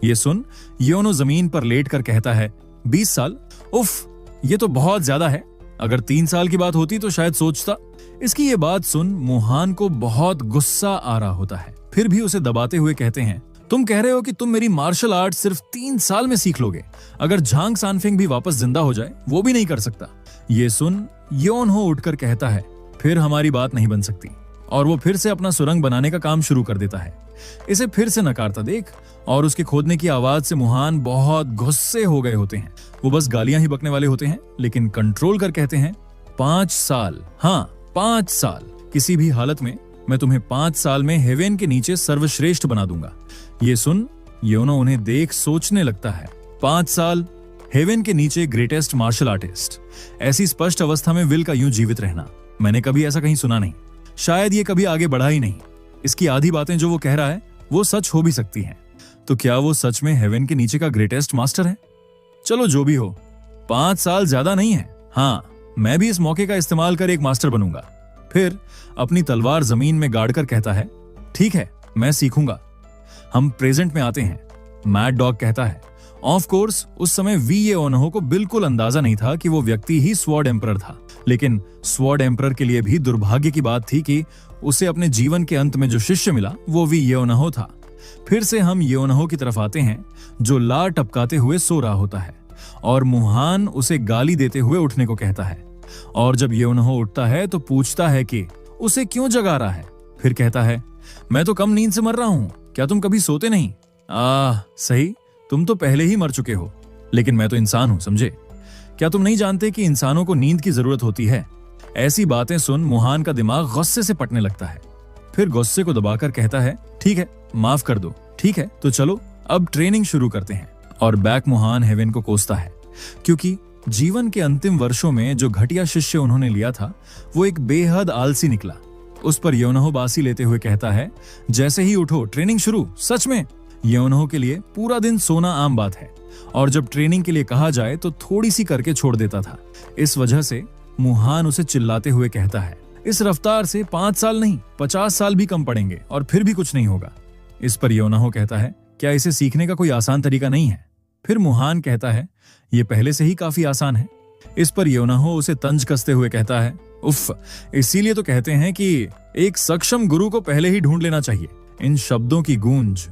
ये सुन एओनहो जमीन पर लेट कर कहता है, 20 साल? उफ, ये तो बहुत ज्यादा है। अगर 3 साल की बात होती तो शायद सोचता। इसकी ये बात सुन मुहान को बहुत गुस्सा आ रहा होता है, फिर भी उसे दबाते हुए कहते हैं, तुम कह रहे हो कि तुम मेरी मार्शल आर्ट सिर्फ 3 साल में सीख लोगे? अगर झांग सानफिंग भी वापस जिंदा हो जाए, वो भी नहीं कर सकता। ये सुन एओनहो उठकर कहता है, फिर हमारी बात नहीं बन सकती, और वो फिर से अपना सुरंग बनाने का काम शुरू कर देता है। इसे फिर से नकारता देख और उसके खोदने की आवाज से मुहान बहुत गुस्से हो गए होते हैं। वो बस गालियां ही बकने वाले होते हैं, लेकिन कंट्रोल कर कहते हैं, 5 साल, हाँ 5 साल, किसी भी हालत में मैं तुम्हें 5 साल में हेवेन के नीचे सर्वश्रेष्ठ बना दूंगा। ये सुन एओनहो उन्हें देख सोचने लगता है, 5 साल, हेवेन के नीचे ग्रेटेस्ट मार्शल आर्टिस्ट, ऐसी स्पष्ट अवस्था में विल का यूं जीवित रहना, मैंने कभी ऐसा कहीं सुना नहीं। शायद ये कभी आगे बढ़ा ही नहीं। इसकी आधी बातें जो वो कह रहा है वो सच हो भी सकती हैं। तो क्या वो सच में हेवन के नीचे का ग्रेटेस्ट मास्टर है? चलो जो भी हो, 5 साल ज्यादा नहीं है। हाँ, मैं भी इस मौके का इस्तेमाल कर एक मास्टर बनूंगा। फिर अपनी तलवार जमीन में गाड़कर कहता है, ठीक है, मैं सीखूंगा। हम प्रेजेंट में आते हैं। मैड डॉग कहता है, ऑफ कोर्स उस समय वी एओनहो को बिल्कुल अंदाजा नहीं था कि वो व्यक्ति ही स्वॉर्ड एम्परर था, लेकिन स्वॉर्ड एम्परर के लिए भी दुर्भाग्य की बात थी कि उसे अपने जीवन के अंत में जो शिष्य मिला वो वी एओनहो था। फिर से हम एओनहो की तरफ आते हैं, जो लार टपकाते हुए सो रहा होता है, और मुहान उसे गाली देते हुए उठने को कहता है। और जब एओनहो उठता है तो पूछता है कि उसे क्यों जगा रहा है। फिर कहता है, मैं तो कम नींद से मर रहा हूं, क्या तुम कभी सोते नहीं? सही, तुम तो पहले ही मर चुके हो, लेकिन मैं तो इंसान हूं, समझे। क्या तुम नहीं जानते कि इंसानों को नींद की जरूरत होती है? ऐसी बातें सुन मुहान का दिमाग गुस्से से फटने लगता है। फिर गुस्से को दबाकर कहता है, ठीक है, माफ कर दो। ठीक है, तो चलो अब ट्रेनिंग शुरू करते हैं। और बैक मुहान हेवन को कोसता है, क्योंकि जीवन के अंतिम वर्षों में जो घटिया शिष्य उन्होंने लिया था वो एक बेहद आलसी निकला। उस पर योनहो बासी लेते हुए कहता है, जैसे ही उठो ट्रेनिंग शुरू। सच में योनहो के लिए पूरा दिन सोना आम बात है, और जब ट्रेनिंग के लिए कहा जाए तो थोड़ी सी करके छोड़ देता था। इस वजह से मुहान उसे चिल्लाते हुए कहता है, इस रफ्तार से 5 साल नहीं 50 साल भी कम पड़ेंगे और फिर भी कुछ नहीं होगा। इस पर योनहो कहता है, क्या इसे सीखने का कोई आसान तरीका नहीं है? फिर मुहान कहता है, ये पहले से ही काफी आसान है। इस पर योनहो उसे तंज कसते हुए कहता है, उफ, इसीलिए तो कहते हैं कि एक सक्षम गुरु को पहले ही ढूंढ लेना चाहिए। इन शब्दों की गूंज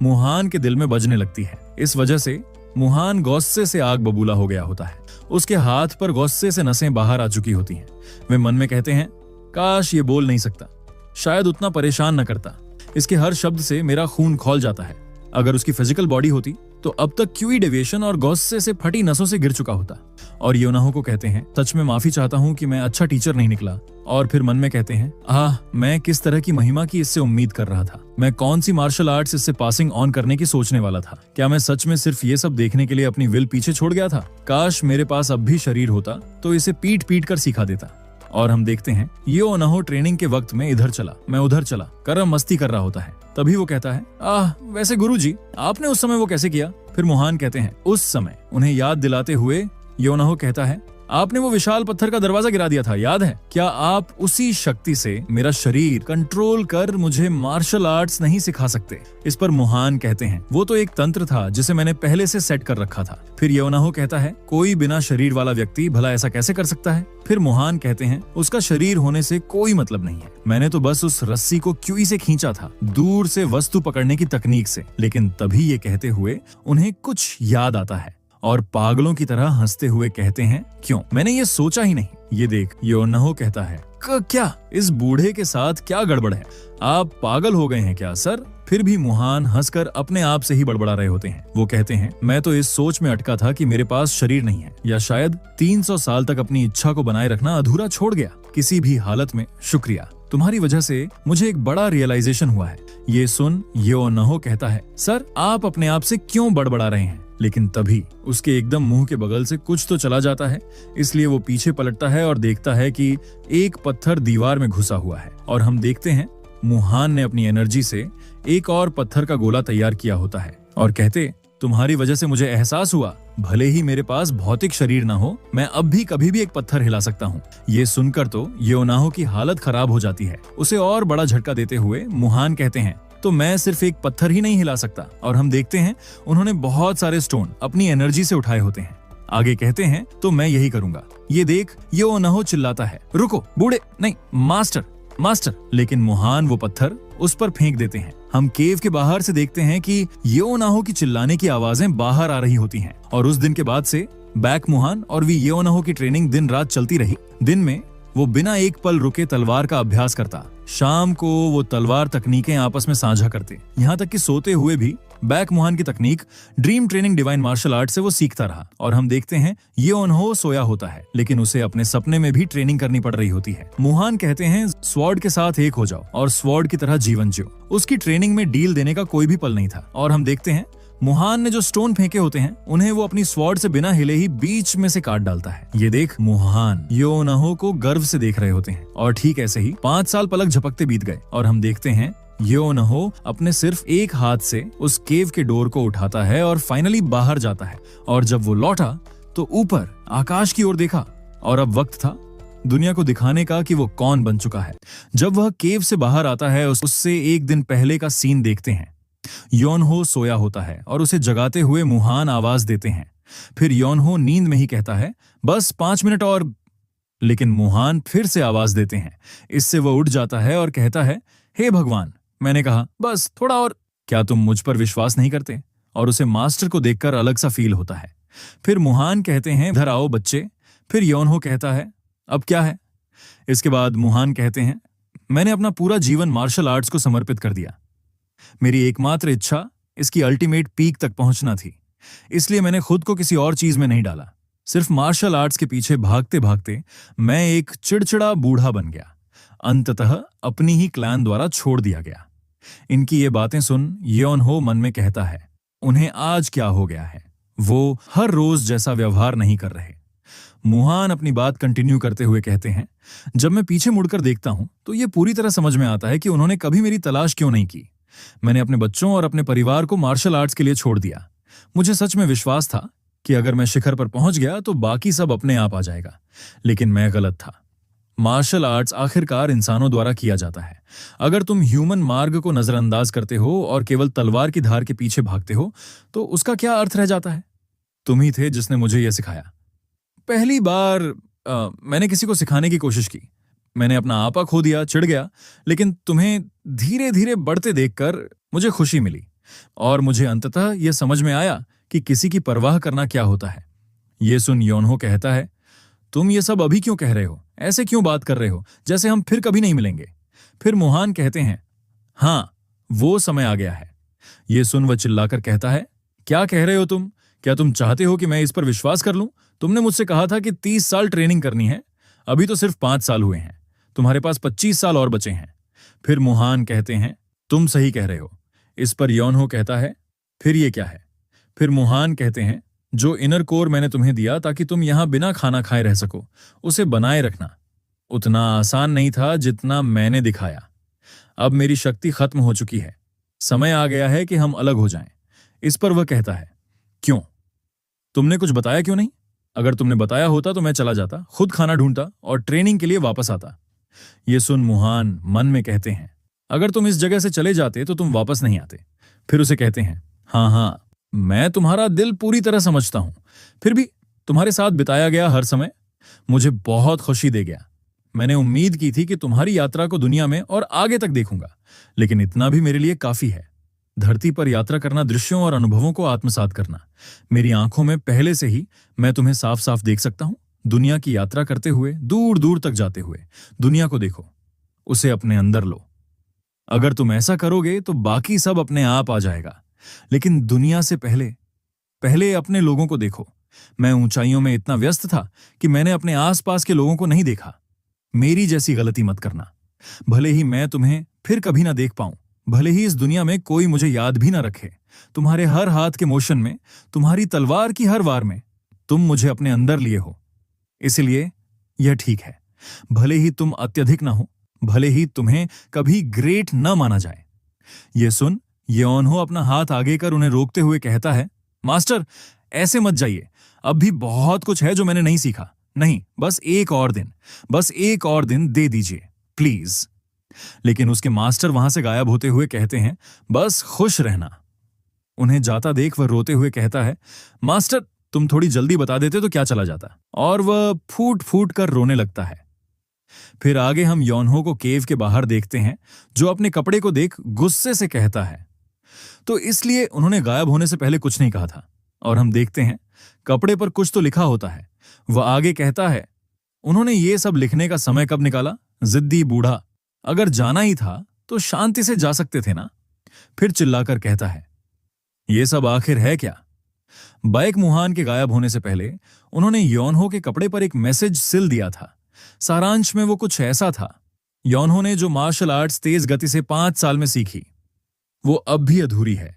मुहान के दिल में बजने लगती है। इस वजह से मुहान गुस्से से आग बबूला हो गया होता है। उसके हाथ पर गुस्से से नसें बाहर आ चुकी होती हैं। वे मन में कहते हैं, काश ये बोल नहीं सकता, शायद उतना परेशान न करता। इसके हर शब्द से मेरा खून खौल जाता है। अगर उसकी फिजिकल बॉडी होती तो अब तक क्यूई डेविएशन और गुस्से से फटी नसों से गिर चुका होता। और योनहो को कहते हैं, सच में माफी चाहता हूं कि मैं अच्छा टीचर नहीं निकला। और फिर मन में कहते हैं, मैं किस तरह की महिमा की इससे उम्मीद कर रहा था। मैं कौन सी मार्शल आर्ट्स इससे पासिंग ऑन करने की सोचने वाला था। क्या मैं सच में सिर्फ ये सब देखने के लिए अपनी विल पीछे छोड़ गया था? काश मेरे पास अब भी शरीर होता तो इसे पीट पीट कर सिखा देता। और हम देखते हैं योनहो ट्रेनिंग के वक्त में इधर चला, मैं उधर चला कर मस्ती कर रहा होता है। तभी वो कहता है, वैसे गुरुजी, आपने उस समय वो कैसे किया? फिर मुहान कहते हैं, उस समय उन्हें याद दिलाते हुए योनहो कहता है, आपने वो विशाल पत्थर का दरवाजा गिरा दिया था, याद है? क्या आप उसी शक्ति से मेरा शरीर कंट्रोल कर मुझे मार्शल आर्ट्स नहीं सिखा सकते? इस पर मुहान कहते हैं, वो तो एक तंत्र था जिसे मैंने पहले से सेट कर रखा था। फिर योनहो कहता है, कोई बिना शरीर वाला व्यक्ति भला ऐसा कैसे कर सकता है? फिर मुहान कहते हैं, उसका शरीर होने से कोई मतलब नहीं है। मैंने तो बस उस रस्सी को क्यूई से खींचा था, दूर से वस्तु पकड़ने की तकनीक से। लेकिन तभी ये कहते हुए उन्हें कुछ याद आता है और पागलों की तरह हंसते हुए कहते हैं, क्यों, मैंने ये सोचा ही नहीं। ये देख, योनहो कहता है, क्या इस बूढ़े के साथ क्या गड़बड़ है? आप पागल हो गए हैं क्या सर? फिर भी मुहान हंसकर अपने आप से ही बड़बड़ा रहे होते हैं। वो कहते हैं, मैं तो इस सोच में अटका था कि मेरे पास शरीर नहीं है, या शायद 300 साल तक अपनी इच्छा को बनाए रखना अधूरा छोड़ गया। किसी भी हालत में शुक्रिया, तुम्हारी वजह से मुझे एक बड़ा रियलाइजेशन हुआ है। ये सुन योनहो कहता है, सर आप अपने आप से क्यों बड़बड़ा रहे हैं? लेकिन तभी उसके एकदम मुंह के बगल से कुछ तो चला जाता है, इसलिए वो पीछे पलटता है और देखता है कि एक पत्थर दीवार में घुसा हुआ है। और हम देखते हैं मुहान ने अपनी एनर्जी से एक और पत्थर का गोला तैयार किया होता है और कहते, तुम्हारी वजह से मुझे एहसास हुआ, भले ही मेरे पास भौतिक शरीर ना हो, मैं अब भी कभी भी एक पत्थर हिला सकता हूँ। ये सुनकर तो योनहो की हालत खराब हो जाती है। उसे और बड़ा झटका देते हुए मुहान कहते हैं, तो मैं सिर्फ एक पत्थर ही नहीं हिला सकता। और हम देखते हैं उन्होंने बहुत सारे स्टोन अपनी एनर्जी से उठाए होते हैं। आगे कहते हैं, तो मैं यही करूंगा। ये देख, योनहो चिल्लाता है, रुको बूढ़े, नहीं मास्टर मास्टर। लेकिन मुहान वो पत्थर उस पर फेंक देते हैं। हम केव के बाहर से देखते हैं कि योनहो की चिल्लाने की आवाजें बाहर आ रही होती हैं। और उस दिन के बाद से बैक मुहान और वी योनहो की ट्रेनिंग दिन रात चलती रही। दिन में वो बिना एक पल रुके तलवार का अभ्यास करता, शाम को वो तलवार तकनीकें आपस में साझा करते, यहाँ तक कि सोते हुए भी बैक मुहान की तकनीक dream training divine martial art से वो सीखता रहा। और हम देखते हैं योनहो सोया होता है, लेकिन उसे अपने सपने में भी ट्रेनिंग करनी पड़ रही होती है। मुहान कहते हैं, स्वॉर्ड के साथ एक हो जाओ और स्वॉर्ड की तरह जीवन जियो। उसकी ट्रेनिंग में डील देने का कोई भी पल नहीं था। और हम देखते हैं मुहान ने जो स्टोन फेंके होते हैं उन्हें वो अपनी स्वॉर्ड से बिना हिले ही बीच में से काट डालता है। ये देख, मुहान योनहो को गर्व से देख रहे होते हैं। और ठीक ऐसे ही 5 साल पलक झपकते बीत गए और हम देखते हैं योनहो अपने सिर्फ एक हाथ से उस केव के डोर को उठाता है और फाइनली बाहर जाता है। और जब वो लौटा तो ऊपर आकाश की ओर देखा और अब वक्त था दुनिया को दिखाने का कि वो कौन बन चुका है। जब वह केव से बाहर आता है, उससे एक दिन पहले का सीन देखते हैं। योनहो सोया होता है और उसे जगाते हुए मुहान आवाज देते हैं। फिर योनहो नींद में ही कहता है, बस 5 मिनट और। लेकिन मुहान फिर से आवाज देते हैं। इससे वह उठ जाता है और कहता है, हे भगवान, मैंने कहा बस थोड़ा और। क्या तुम मुझ पर विश्वास नहीं करते? और उसे मास्टर को देखकर अलग सा फील होता है। फिर मुहान कहते हैं, इधर आओ बच्चे। फिर योनहो कहता है, अब क्या है? इसके बाद मुहान कहते हैं, मैंने अपना पूरा जीवन मार्शल आर्ट्स को समर्पित कर दिया। मेरी एकमात्र इच्छा इसकी अल्टीमेट पीक तक पहुंचना थी, इसलिए मैंने खुद को किसी और चीज में नहीं डाला। सिर्फ मार्शल आर्ट्स के पीछे भागते भागते मैं एक चिड़चिड़ा बूढ़ा बन गया। अंततः अपनी ही क्लैन द्वारा छोड़ दिया गया। इनकी ये बातें सुन योन हो मन में कहता है, उन्हें आज क्या हो गया है, वो हर रोज जैसा व्यवहार नहीं कर रहे। मुहान अपनी बात कंटिन्यू करते हुए कहते हैं, जब मैं पीछे मुड़कर देखता हूं तो ये पूरी तरह समझ में आता है कि उन्होंने कभी मेरी तलाश क्यों नहीं की। मैंने अपने बच्चों और अपने परिवार को मार्शल आर्ट्स के लिए छोड़ दिया। मुझे सच में विश्वास था कि अगर मैं शिखर पर पहुंच गया तो बाकी सब अपने आप आ जाएगा, लेकिन मैं गलत था। मार्शल आर्ट्स आखिरकार इंसानों द्वारा किया जाता है। अगर तुम ह्यूमन मार्ग को नजरअंदाज करते हो और केवल तलवार की धार के पीछे भागते हो तो उसका क्या अर्थ रह जाता है? तुम ही थे जिसने मुझे यह सिखाया। पहली बार मैंने किसी को सिखाने की कोशिश की। मैंने अपना आपा खो दिया, चिढ़ गया, लेकिन तुम्हें धीरे धीरे बढ़ते देखकर मुझे खुशी मिली और मुझे अंततः यह समझ में आया कि किसी की परवाह करना क्या होता है। ये सुन योनहो कहता है, तुम ये सब अभी क्यों कह रहे हो? ऐसे क्यों बात कर रहे हो जैसे हम फिर कभी नहीं मिलेंगे? फिर मुहान कहते हैं, हाँ, वो समय आ गया है। ये सुन वह चिल्लाकर कहता है, क्या कह रहे हो तुम? क्या तुम चाहते हो कि मैं इस पर विश्वास कर लूं? तुमने मुझसे कहा था कि 30 साल ट्रेनिंग करनी है। अभी तो सिर्फ 5 साल हुए हैं। तुम्हारे पास 25 साल और बचे हैं। फिर मुहान कहते हैं, तुम सही कह रहे हो। इस पर योनहो कहता है, फिर ये क्या है? फिर मुहान कहते हैं, जो इनर कोर मैंने तुम्हें दिया ताकि तुम यहां बिना खाना खाए रह सको, उसे बनाए रखना उतना आसान नहीं था जितना मैंने दिखाया। अब मेरी शक्ति खत्म हो चुकी है। समय आ गया है कि हम अलग हो जाएं। इस पर वह कहता है, क्यों? तुमने कुछ बताया क्यों नहीं? अगर तुमने बताया होता तो मैं चला जाता, खुद खाना ढूंढता और ट्रेनिंग के लिए वापस आता। ये सुन मुहान मन में कहते हैं, अगर तुम इस जगह से चले जाते तो तुम वापस नहीं आते। फिर उसे कहते हैं, हाँ हाँ, मैं तुम्हारा दिल पूरी तरह समझता हूं। फिर भी तुम्हारे साथ बिताया गया हर समय मुझे बहुत खुशी दे गया। मैंने उम्मीद की थी कि तुम्हारी यात्रा को दुनिया में और आगे तक देखूंगा, लेकिन इतना भी मेरे लिए काफी है। धरती पर यात्रा करना, दृश्यों और अनुभवों को आत्मसात करना। मेरी आंखों में पहले से ही मैं तुम्हें साफ साफ देख सकता हूं, दुनिया की यात्रा करते हुए, दूर दूर तक जाते हुए। दुनिया को देखो, उसे अपने अंदर लो। अगर तुम ऐसा करोगे तो बाकी सब अपने आप आ जाएगा, लेकिन दुनिया से पहले पहले अपने लोगों को देखो। मैं ऊंचाइयों में इतना व्यस्त था कि मैंने अपने आसपास के लोगों को नहीं देखा। मेरी जैसी गलती मत करना। भले ही मैं तुम्हें फिर कभी ना देख पाऊं, भले ही इस दुनिया में कोई मुझे याद भी ना रखे, तुम्हारे हर हाथ के मोशन में, तुम्हारी तलवार की हर वार में तुम मुझे अपने अंदर लिए हो। इसलिए यह ठीक है, भले ही तुम अत्यधिक ना हो, भले ही तुम्हें कभी ग्रेट न माना जाए। ये सुन योनहो अपना हाथ आगे कर उन्हें रोकते हुए कहता है, मास्टर, ऐसे मत जाइए। अब भी बहुत कुछ है जो मैंने नहीं सीखा। नहीं, बस एक और दिन, बस एक और दिन दे दीजिए प्लीज। लेकिन उसके मास्टर वहां से गायब होते हुए कहते हैं, बस खुश रहना। उन्हें जाता देख वह रोते हुए कहता है, मास्टर, तुम थोड़ी जल्दी बता देते तो क्या चला जाता। और वह फूट फूट कर रोने लगता है। फिर आगे हम योनहो को केव के बाहर देखते हैं, जो अपने कपड़े को देख गुस्से से कहता है, तो इसलिए उन्होंने गायब होने से पहले कुछ नहीं कहा था। और हम देखते हैं कपड़े पर कुछ तो लिखा होता है। वह आगे कहता है, उन्होंने ये सब लिखने का समय कब निकाला? जिद्दी बूढ़ा, अगर जाना ही था तो शांति से जा सकते थे ना। फिर चिल्लाकर कहता है, ये सब आखिर है क्या? बाइक मुहान के गायब होने से पहले उन्होंने योनहो के कपड़े पर एक मैसेज सिल दिया था। सारांश में वो कुछ ऐसा था, योनहो ने जो मार्शल आर्ट्स तेज गति से 5 साल में सीखी, वो अब भी अधूरी है।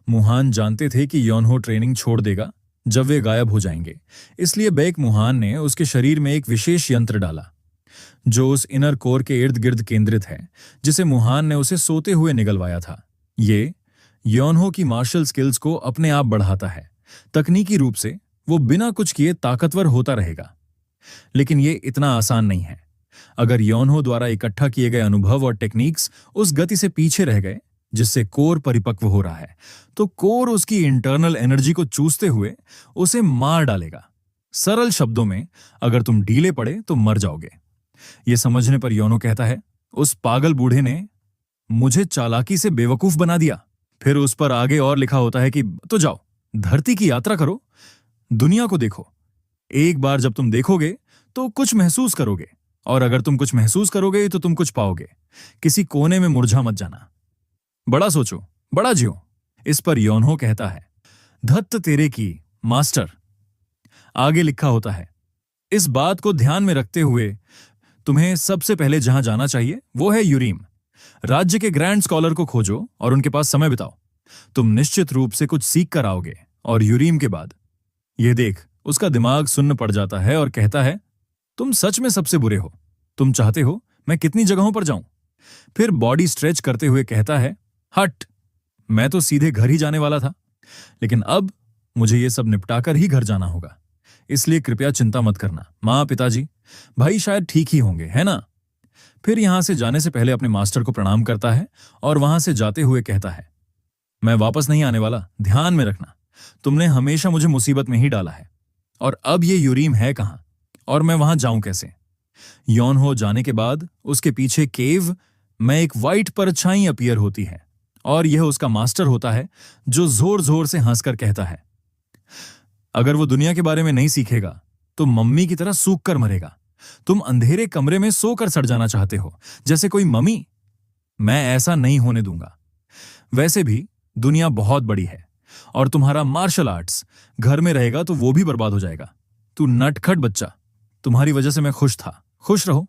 मुहान जानते थे कि योनहो ट्रेनिंग छोड़ देगा जब वे गायब हो जाएंगे, इसलिए बैक मुहान ने उसके शरीर में एक विशेष यंत्र डाला जो उस इनर कोर के इर्द गिर्द केंद्रित है, जिसे मुहान ने उसे सोते हुए निगलवाया था। ये योनहो की मार्शल स्किल्स को अपने आप बढ़ाता है। तकनीकी रूप से वो बिना कुछ किए ताकतवर होता रहेगा, लेकिन ये इतना आसान नहीं है। अगर योनहो द्वारा इकट्ठा किए गए अनुभव और टेक्निक्स उस गति से पीछे रह गए जिससे कोर परिपक्व हो रहा है, तो कोर उसकी इंटरनल एनर्जी को चूसते हुए उसे मार डालेगा। सरल शब्दों में, अगर तुम ढीले पड़े तो मर जाओगे। यह समझने पर योनो कहता है, उस पागल बूढ़े ने मुझे चालाकी से बेवकूफ बना दिया। फिर उस पर आगे और लिखा होता है कि तो जाओ, धरती की यात्रा करो, दुनिया को देखो। एक बार जब तुम देखोगे तो कुछ महसूस करोगे, और अगर तुम कुछ महसूस करोगे तो तुम कुछ पाओगे। किसी कोने में मुरझा मत जाना। बड़ा सोचो, बड़ा जियो। इस पर योनहो कहता है, धत्त तेरे की मास्टर। आगे लिखा होता है, इस बात को ध्यान में रखते हुए तुम्हें सबसे पहले जहां जाना चाहिए वो है यूरीम। राज्य के ग्रैंड स्कॉलर को खोजो और उनके पास समय बिताओ। तुम निश्चित रूप से कुछ सीख कर आओगे। और यूरीम के बाद यह देख उसका दिमाग सुन्न पड़ जाता है और कहता है, तुम सच में सबसे बुरे हो। तुम चाहते हो मैं कितनी जगहों पर जाऊं? फिर बॉडी स्ट्रेच करते हुए कहता है, हट, मैं तो सीधे घर ही जाने वाला था, लेकिन अब मुझे ये सब निपटाकर ही घर जाना होगा, इसलिए कृपया चिंता मत करना। माँ, पिताजी, भाई शायद ठीक ही होंगे, है ना? फिर यहां से जाने से पहले अपने मास्टर को प्रणाम करता है और वहां से जाते हुए कहता है, मैं वापस नहीं आने वाला, ध्यान में रखना। तुमने हमेशा मुझे मुसीबत में ही डाला है। और अब ये यूरीम है कहां और मैं वहां जाऊं कैसे? योनहो जाने के बाद उसके पीछे केव में एक वाइट परछाई अपीयर होती है और यह उसका मास्टर होता है जो जोर जोर से हंसकर कहता है, अगर वो दुनिया के बारे में नहीं सीखेगा तो मम्मी की तरह सूख कर मरेगा। तुम अंधेरे कमरे में सोकर सड़ जाना चाहते हो जैसे कोई मम्मी। मैं ऐसा नहीं होने दूंगा। वैसे भी दुनिया बहुत बड़ी है और तुम्हारा मार्शल आर्ट्स घर में रहेगा तो वो भी बर्बाद हो जाएगा। तू नटखट बच्चा, तुम्हारी वजह से मैं खुश था, खुश रहो।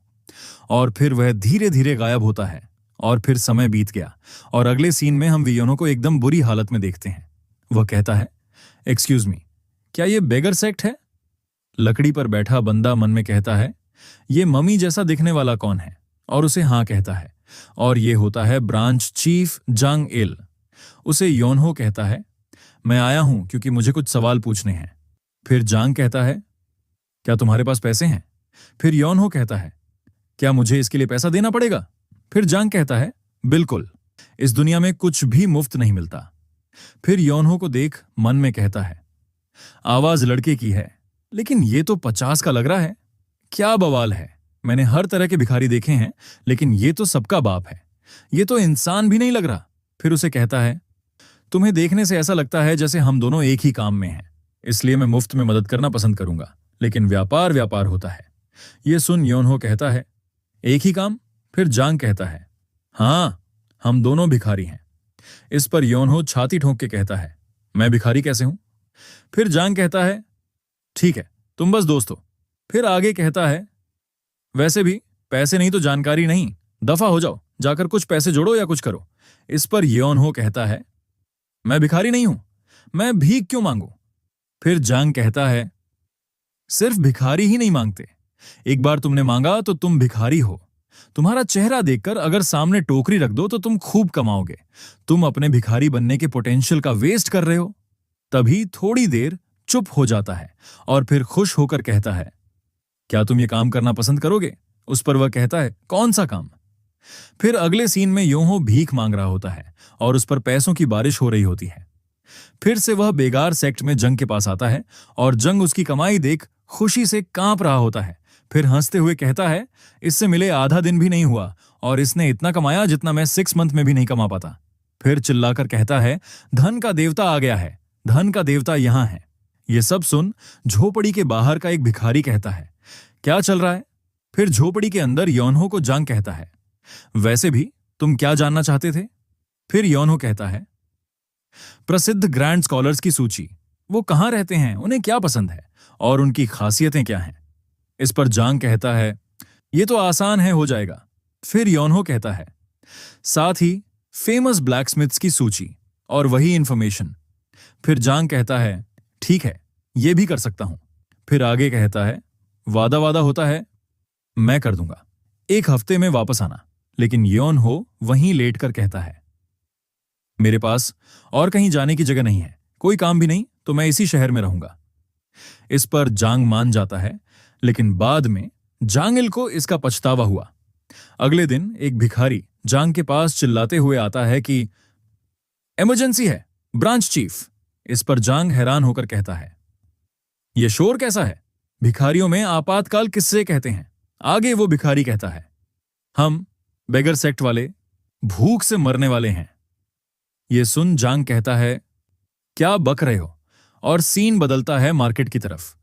और फिर वह धीरे धीरे गायब होता है और फिर समय बीत गया और अगले सीन में हम वियोनो को एकदम बुरी हालत में देखते हैं। वह कहता है, एक्सक्यूज मी, क्या ये बेगर सेक्ट है? लकड़ी पर बैठा बंदा मन में कहता है, ये मम्मी जैसा दिखने वाला कौन है? और उसे हाँ कहता है और ये होता है ब्रांच चीफ जांग इल। उसे योनहो कहता है, मैं आया हूं क्योंकि मुझे कुछ सवाल पूछने हैं। फिर जांग कहता है, क्या तुम्हारे पास पैसे हैं? फिर योनहो कहता है, क्या मुझे इसके लिए पैसा देना पड़ेगा? फिर जांग कहता है, बिल्कुल, इस दुनिया में कुछ भी मुफ्त नहीं मिलता। फिर योनहो को देख मन में कहता है, आवाज लड़के की है लेकिन ये तो 50 का लग रहा है। क्या बवाल है, मैंने हर तरह के भिखारी देखे हैं लेकिन ये तो सबका बाप है, ये तो इंसान भी नहीं लग रहा। फिर उसे कहता है, तुम्हें देखने से ऐसा लगता है जैसे हम दोनों एक ही काम में हैं, इसलिए मैं मुफ्त में मदद करना पसंद करूंगा, लेकिन व्यापार व्यापार होता है। ये सुन योनहो कहता है, एक ही काम? फिर जांग कहता है, हाँ, हम दोनों भिखारी हैं। इस पर योनहो छाती ठोंक के कहता है, मैं भिखारी कैसे हूं? फिर जांग कहता है, ठीक है, तुम बस दोस्त हो। फिर आगे कहता है, वैसे भी पैसे नहीं तो जानकारी नहीं, दफा हो जाओ, जाकर कुछ पैसे जोड़ो या कुछ करो। इस पर योनहो कहता है, मैं भिखारी नहीं हूं, मैं भीख क्यों मांगू? फिर जांग कहता है, सिर्फ भिखारी ही नहीं मांगते, एक बार तुमने मांगा तो तुम भिखारी हो। तुम्हारा चेहरा देखकर अगर सामने टोकरी रख दो तो तुम खूब कमाओगे। तुम अपने भिखारी बनने के पोटेंशियल का वेस्ट कर रहे हो। तभी थोड़ी देर चुप हो जाता है और फिर खुश होकर कहता है, क्या तुम ये काम करना पसंद करोगे? उस पर वह कहता है, कौन सा काम? फिर अगले सीन में योनहो भीख मांग रहा होता है और उस पर पैसों की बारिश हो रही होती है। फिर से वह बेगार सेक्ट में जंग के पास आता है और जंग उसकी कमाई देख खुशी से कांप रहा होता है। फिर हंसते हुए कहता है, इससे मिले आधा दिन भी नहीं हुआ और इसने इतना कमाया जितना मैं 6 मंथ में भी नहीं कमा पाता। फिर चिल्लाकर कहता है, धन का देवता आ गया है, धन का देवता यहां है। ये सब सुन झोपड़ी के बाहर का एक भिखारी कहता है, क्या चल रहा है? फिर झोपड़ी के अंदर योनहो को जांग कहता है, वैसे भी तुम क्या जानना चाहते थे? फिर योनहो कहता है, प्रसिद्ध ग्रैंड स्कॉलर्स की सूची, वो कहां रहते हैं, उन्हें क्या पसंद है और उनकी खासियतें क्या हैं? इस पर जांग कहता है, ये तो आसान है, हो जाएगा। फिर योनहो कहता है, साथ ही फेमस ब्लैकस्मिथ्स की सूची और वही इंफॉर्मेशन। फिर जांग कहता है, ठीक है, ये भी कर सकता हूं। फिर आगे कहता है, वादा वादा होता है, मैं कर दूंगा, 1 हफ्ते में वापस आना। लेकिन योनहो वहीं लेटकर कहता है, मेरे पास और कहीं जाने की जगह नहीं है, कोई काम भी नहीं, तो मैं इसी शहर में रहूंगा। इस पर जांग मान जाता है, लेकिन बाद में जांगिल को इसका पछतावा हुआ। अगले दिन एक भिखारी जांग के पास चिल्लाते हुए आता है कि इमरजेंसी है, ब्रांच चीफ। इस पर जांग हैरान होकर कहता है, यह शोर कैसा है? भिखारियों में आपातकाल किससे कहते हैं? आगे वो भिखारी कहता है, हम बेगर सेक्ट वाले भूख से मरने वाले हैं। यह सुन जांग कहता है, क्या बक रहे हो? और सीन बदलता है मार्केट की तरफ।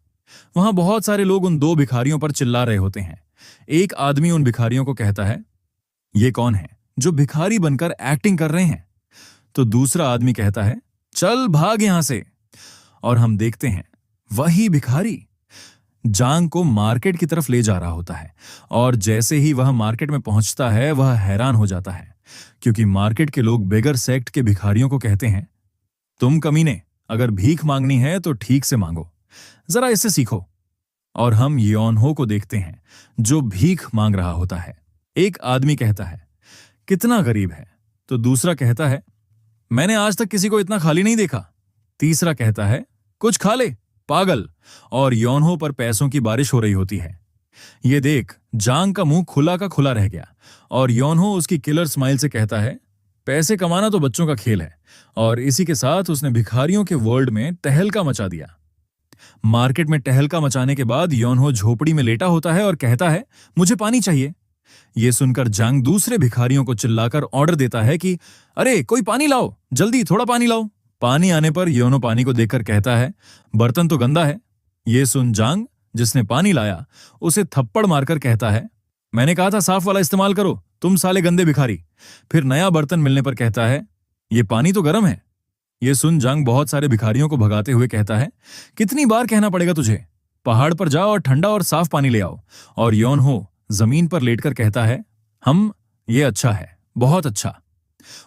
वहां बहुत सारे लोग उन 2 भिखारियों पर चिल्ला रहे होते हैं। एक आदमी उन भिखारियों को कहता है, ये कौन है जो भिखारी बनकर एक्टिंग कर रहे हैं? तो दूसरा आदमी कहता है, चल भाग यहां से। और हम देखते हैं वही भिखारी जांग को मार्केट की तरफ ले जा रहा होता है और जैसे ही वह मार्केट में पहुंचता है वह हैरान हो जाता है क्योंकि मार्केट के लोग बेगर सेक्ट के भिखारियों को कहते हैं, तुम कमीने, अगर भीख मांगनी है तो ठीक से मांगो, जरा इससे सीखो। और हम योनहो को देखते हैं जो भीख मांग रहा होता है। एक आदमी कहता है, कितना गरीब है, तो दूसरा कहता है, मैंने आज तक किसी को इतना खाली नहीं देखा। तीसरा कहता है, कुछ खा ले पागल। और योनहो पर पैसों की बारिश हो रही होती है। ये देख जांग का मुंह खुला का खुला रह गया और योनहो उसकी किलर स्माइल से कहता है, पैसे कमाना तो बच्चों का खेल है। और इसी के साथ उसने भिखारियों के वर्ल्ड में तहलका मचा दिया। मार्केट में टहलका मचाने के बाद योनहो झोपड़ी में लेटा होता है और कहता है, मुझे पानी चाहिए। यह सुनकर जांग दूसरे भिखारियों को चिल्लाकर ऑर्डर देता है कि अरे कोई पानी लाओ, जल्दी थोड़ा पानी लाओ। पानी आने पर योनो पानी को देखकर कहता है, बर्तन तो गंदा है। यह सुन जांग, जिसने पानी लाया, उसे थप्पड़ मारकर कहता है, मैंने कहा था साफ वाला इस्तेमाल करो, तुम साले गंदे भिखारी। फिर नया बर्तन मिलने पर कहता है, ये पानी तो गर्म है। यह सुन जांग बहुत सारे भिखारियों को भगाते हुए कहता है, कितनी बार कहना पड़ेगा तुझे, पहाड़ पर जाओ और ठंडा और साफ पानी ले आओ। और योनहो जमीन पर लेटकर कहता है, ये अच्छा है, बहुत अच्छा।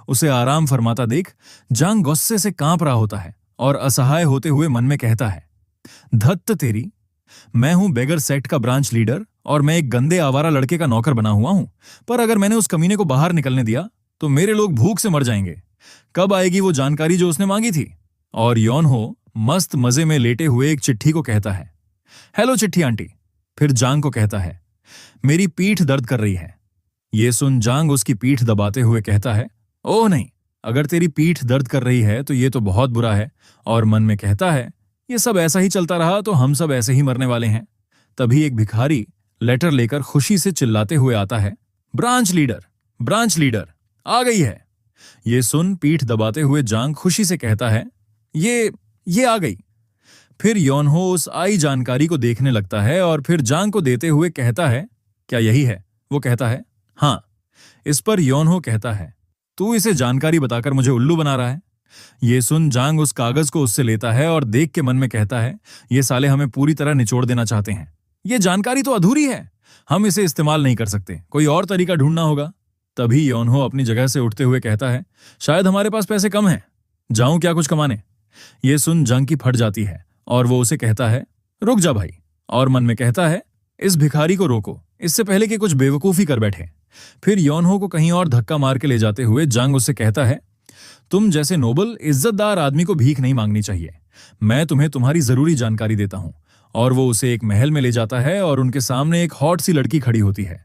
उसे आराम फरमाता देख जांग गुस्से से कांप रहा होता है और असहाय होते हुए मन में कहता है, धत्त तेरी, मैं हूं बेगर सेक्ट का ब्रांच लीडर और मैं एक गंदे आवारा लड़के का नौकर बना हुआ हूं, पर अगर मैंने उस कमीने को बाहर निकलने दिया तो मेरे लोग भूख से मर जाएंगे। कब आएगी वो जानकारी जो उसने मांगी थी? और योनहो मस्त मजे में लेटे हुए एक चिट्ठी को कहता है, हेलो चिट्ठी आंटी। फिर जांग को कहता है, मेरी पीठ दर्द कर रही है। ये सुन जांग उसकी पीठ दबाते हुए कहता है, ओह नहीं, अगर तेरी पीठ दर्द कर रही है तो ये तो बहुत बुरा है। और मन में कहता है, ये सब ऐसा ही चलता रहा तो हम सब ऐसे ही मरने वाले हैं। तभी एक भिखारी लेटर लेकर खुशी से चिल्लाते हुए आता है, ब्रांच लीडर आ गई है। ये सुन पीठ दबाते हुए जांग खुशी से कहता है, ये आ गई। फिर योनहो उस आई जानकारी को देखने लगता है और फिर जांग को देते हुए कहता है, क्या यही है? वो कहता है, हाँ। इस पर योनहो कहता है, तू इसे जानकारी बताकर मुझे उल्लू बना रहा है। ये सुन जांग उस कागज को उससे लेता है और देख के मन में कहता है, ये साले हमें पूरी तरह निचोड़ देना चाहते हैं। ये जानकारी तो अधूरी है, हम इसे इस्तेमाल नहीं कर सकते, कोई और तरीका ढूंढना होगा। तभी योनहो अपनी जगह से उठते हुए कहता है, शायद हमारे पास पैसे कम हैं, जाऊं क्या कुछ कमाने। ये सुन जांग की फट जाती है और वो उसे कहता है, रुक जा भाई। और मन में कहता है, इस भिखारी को रोको, इससे पहले कि कुछ बेवकूफी कर बैठे। फिर योनहो को कहीं और धक्का मार के ले जाते हुए जांग उससे कहता है, तुम जैसे नोबल इज्जतदार आदमी को भीख नहीं मांगनी चाहिए, मैं तुम्हें तुम्हारी जरूरी जानकारी देता हूं। और वो उसे एक महल में ले जाता है और उनके सामने एक हॉट सी लड़की खड़ी होती है।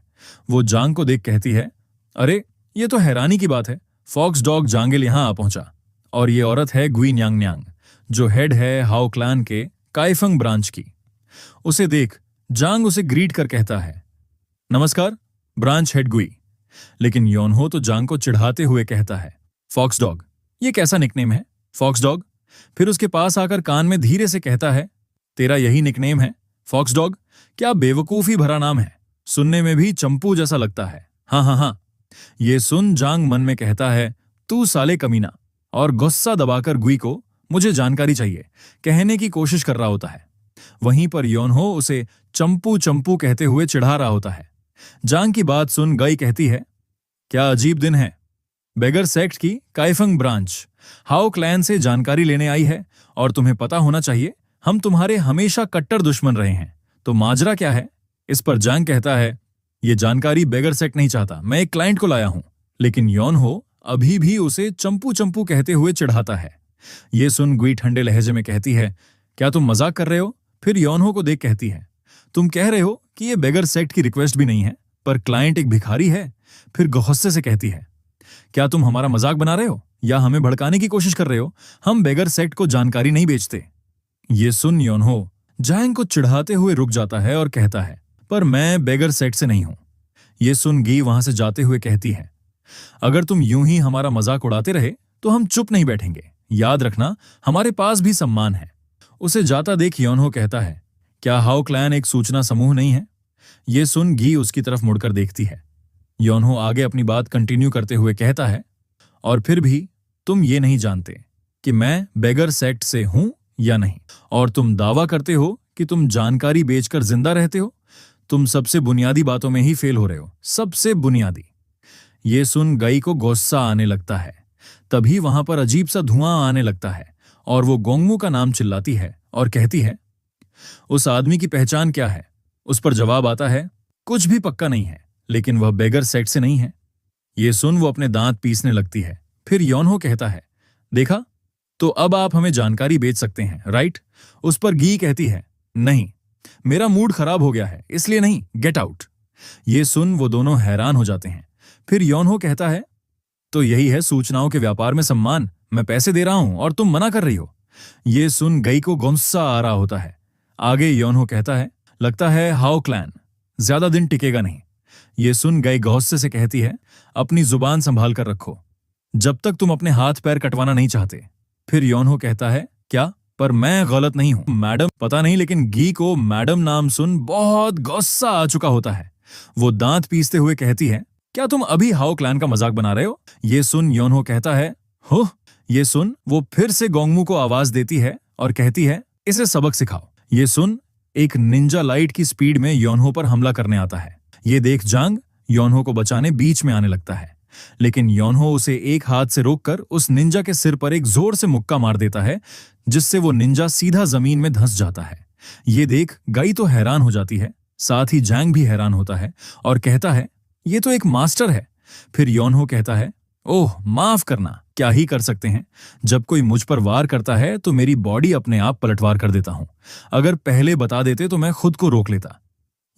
वो जांग को देख कहती है, अरे ये तो हैरानी की बात है, फॉक्स डॉग जांगिल यहां आ पहुंचा और ये औरत है गुई न्यांग न्यांग, जो हेड है हाओ क्लान के काइफंग ब्रांच की। उसे देख जांग उसे ग्रीट कर कहता है, नमस्कार ब्रांच हेड गुई। लेकिन योनहो तो जांग को चिढ़ाते हुए कहता है, फॉक्स डॉग, ये कैसा निकनेम है, फॉक्स डॉग। फिर उसके पास आकर कान में धीरे से कहता है, तेरा यही निकनेम है फॉक्स डॉग? क्या बेवकूफी भरा नाम है, सुनने में भी चंपू जैसा लगता है। हाँ। ये सुन जांग मन में कहता है, तू साले कमीना, और गुस्सा दबाकर गुई को मुझे जानकारी चाहिए कहने की कोशिश कर रहा होता है। वहीं पर योनहो उसे चंपू चंपू कहते हुए चिढ़ा रहा होता है। जांग की बात सुन गई कहती है, क्या अजीब दिन है, बेगर सेक्ट की काइफंग ब्रांच हाओ क्लैन से जानकारी लेने आई है और तुम्हें पता होना चाहिए हम तुम्हारे हमेशा कट्टर दुश्मन रहे हैं, तो माजरा क्या है? इस पर जांग कहता है, ये जानकारी बेगर सेक्ट नहीं चाहता, मैं एक क्लाइंट को लाया हूं। लेकिन योनहो अभी भी उसे चंपू चंपू कहते हुए चिढ़ाता है। ये सुन गुई ठंडे लहजे में कहती है, क्या तुम मजाक कर रहे हो? फिर योनहो को देख कहती है, तुम कह रहे हो कि ये बेगर सेक्ट की रिक्वेस्ट भी नहीं है, पर क्लाइंट एक भिखारी है। फिर गुस्से से कहती है, क्या तुम हमारा मजाक बना रहे हो या हमें भड़काने की कोशिश कर रहे हो? हम बेगर सेक्ट को जानकारी नहीं बेचते। ये सुन योनहो जांग को चिढ़ाते हुए रुक जाता है और कहता है, पर मैं बेगर सेक्ट से नहीं हूं। ये सुन गी वहां से जाते हुए कहती है, अगर तुम यूं ही हमारा मजाक उड़ाते रहे तो हम चुप नहीं बैठेंगे, याद रखना हमारे पास भी सम्मान है। उसे जाता देख योनहो कहता है, क्या हाओ क्लैन एक सूचना समूह नहीं है? ये सुन गी उसकी तरफ मुड़कर देखती है। योनहो आगे अपनी बात कंटिन्यू करते हुए कहता है, और फिर भी तुम ये नहीं जानते कि मैं बेगर सेक्ट से हूं या नहीं, और तुम दावा करते हो कि तुम जानकारी बेचकर जिंदा रहते हो? तुम सबसे बुनियादी बातों में ही फेल हो रहे हो, सबसे बुनियादी। ये सुन गई को गुस्सा आने लगता है। तभी वहां पर अजीब सा धुआं आने लगता है और वो गोंगमू का नाम चिल्लाती है और कहती है, उस आदमी की पहचान क्या है? उस पर जवाब आता है, कुछ भी पक्का नहीं है, लेकिन वह बेगर सेट से नहीं है। ये सुन वो अपने दांत पीसने लगती है। फिर योनहो कहता है, देखा, तो अब आप हमें जानकारी बेच सकते हैं, राइट? उस पर गी कहती है, नहीं, मेरा मूड खराब हो गया है, इसलिए नहीं, गेट आउट। ये सुन वो दोनों हैरान हो जाते हैं। फिर योनहो कहता है, तो यही है सूचनाओं के व्यापार में सम्मान, मैं पैसे दे रहा हूं और तुम मना कर रही हो। ये सुन गई को गुस्सा आ रहा होता है। आगे योनहो कहता है, लगता है हाउ क्लैन ज्यादा दिन टिकेगा नहीं। ये सुन गई गुस्से से कहती है, अपनी जुबान संभाल कर रखो, जब तक तुम अपने हाथ पैर कटवाना नहीं चाहते। फिर योनहो कहता है, क्या? पर मैं गलत नहीं हूं मैडम। पता नहीं, लेकिन गी को मैडम नाम सुन बहुत गुस्सा आ चुका होता है। वो दांत पीसते हुए कहती है, क्या तुम अभी हाउ क्लैन का मजाक बना रहे हो? ये सुन योनहो कहता है, हो। ये सुन वो फिर से गोंगमू को आवाज देती है और कहती है, इसे सबक सिखाओ। ये सुन एक निंजा लाइट की स्पीड में योनहो पर हमला करने आता है। ये देख जांग योनहो को बचाने बीच में आने लगता है, लेकिन योनहो उसे एक हाथ से रोककर उस निंजा के सिर पर एक जोर से मुक्का मार देता है, जिससे वो निंजा सीधा जमीन में धंस जाता है। ये देख गई तो हैरान हो जाती है, साथ ही जांग भी हैरान होता है और कहता है, ये तो एक मास्टर है। फिर योनहो कहता है, ओह माफ करना, क्या ही कर सकते हैं। जब कोई मुझ पर वार करता है तो मेरी बॉडी अपने आप पलटवार कर देता हूं। अगर पहले बता देते तो मैं खुद को रोक लेता।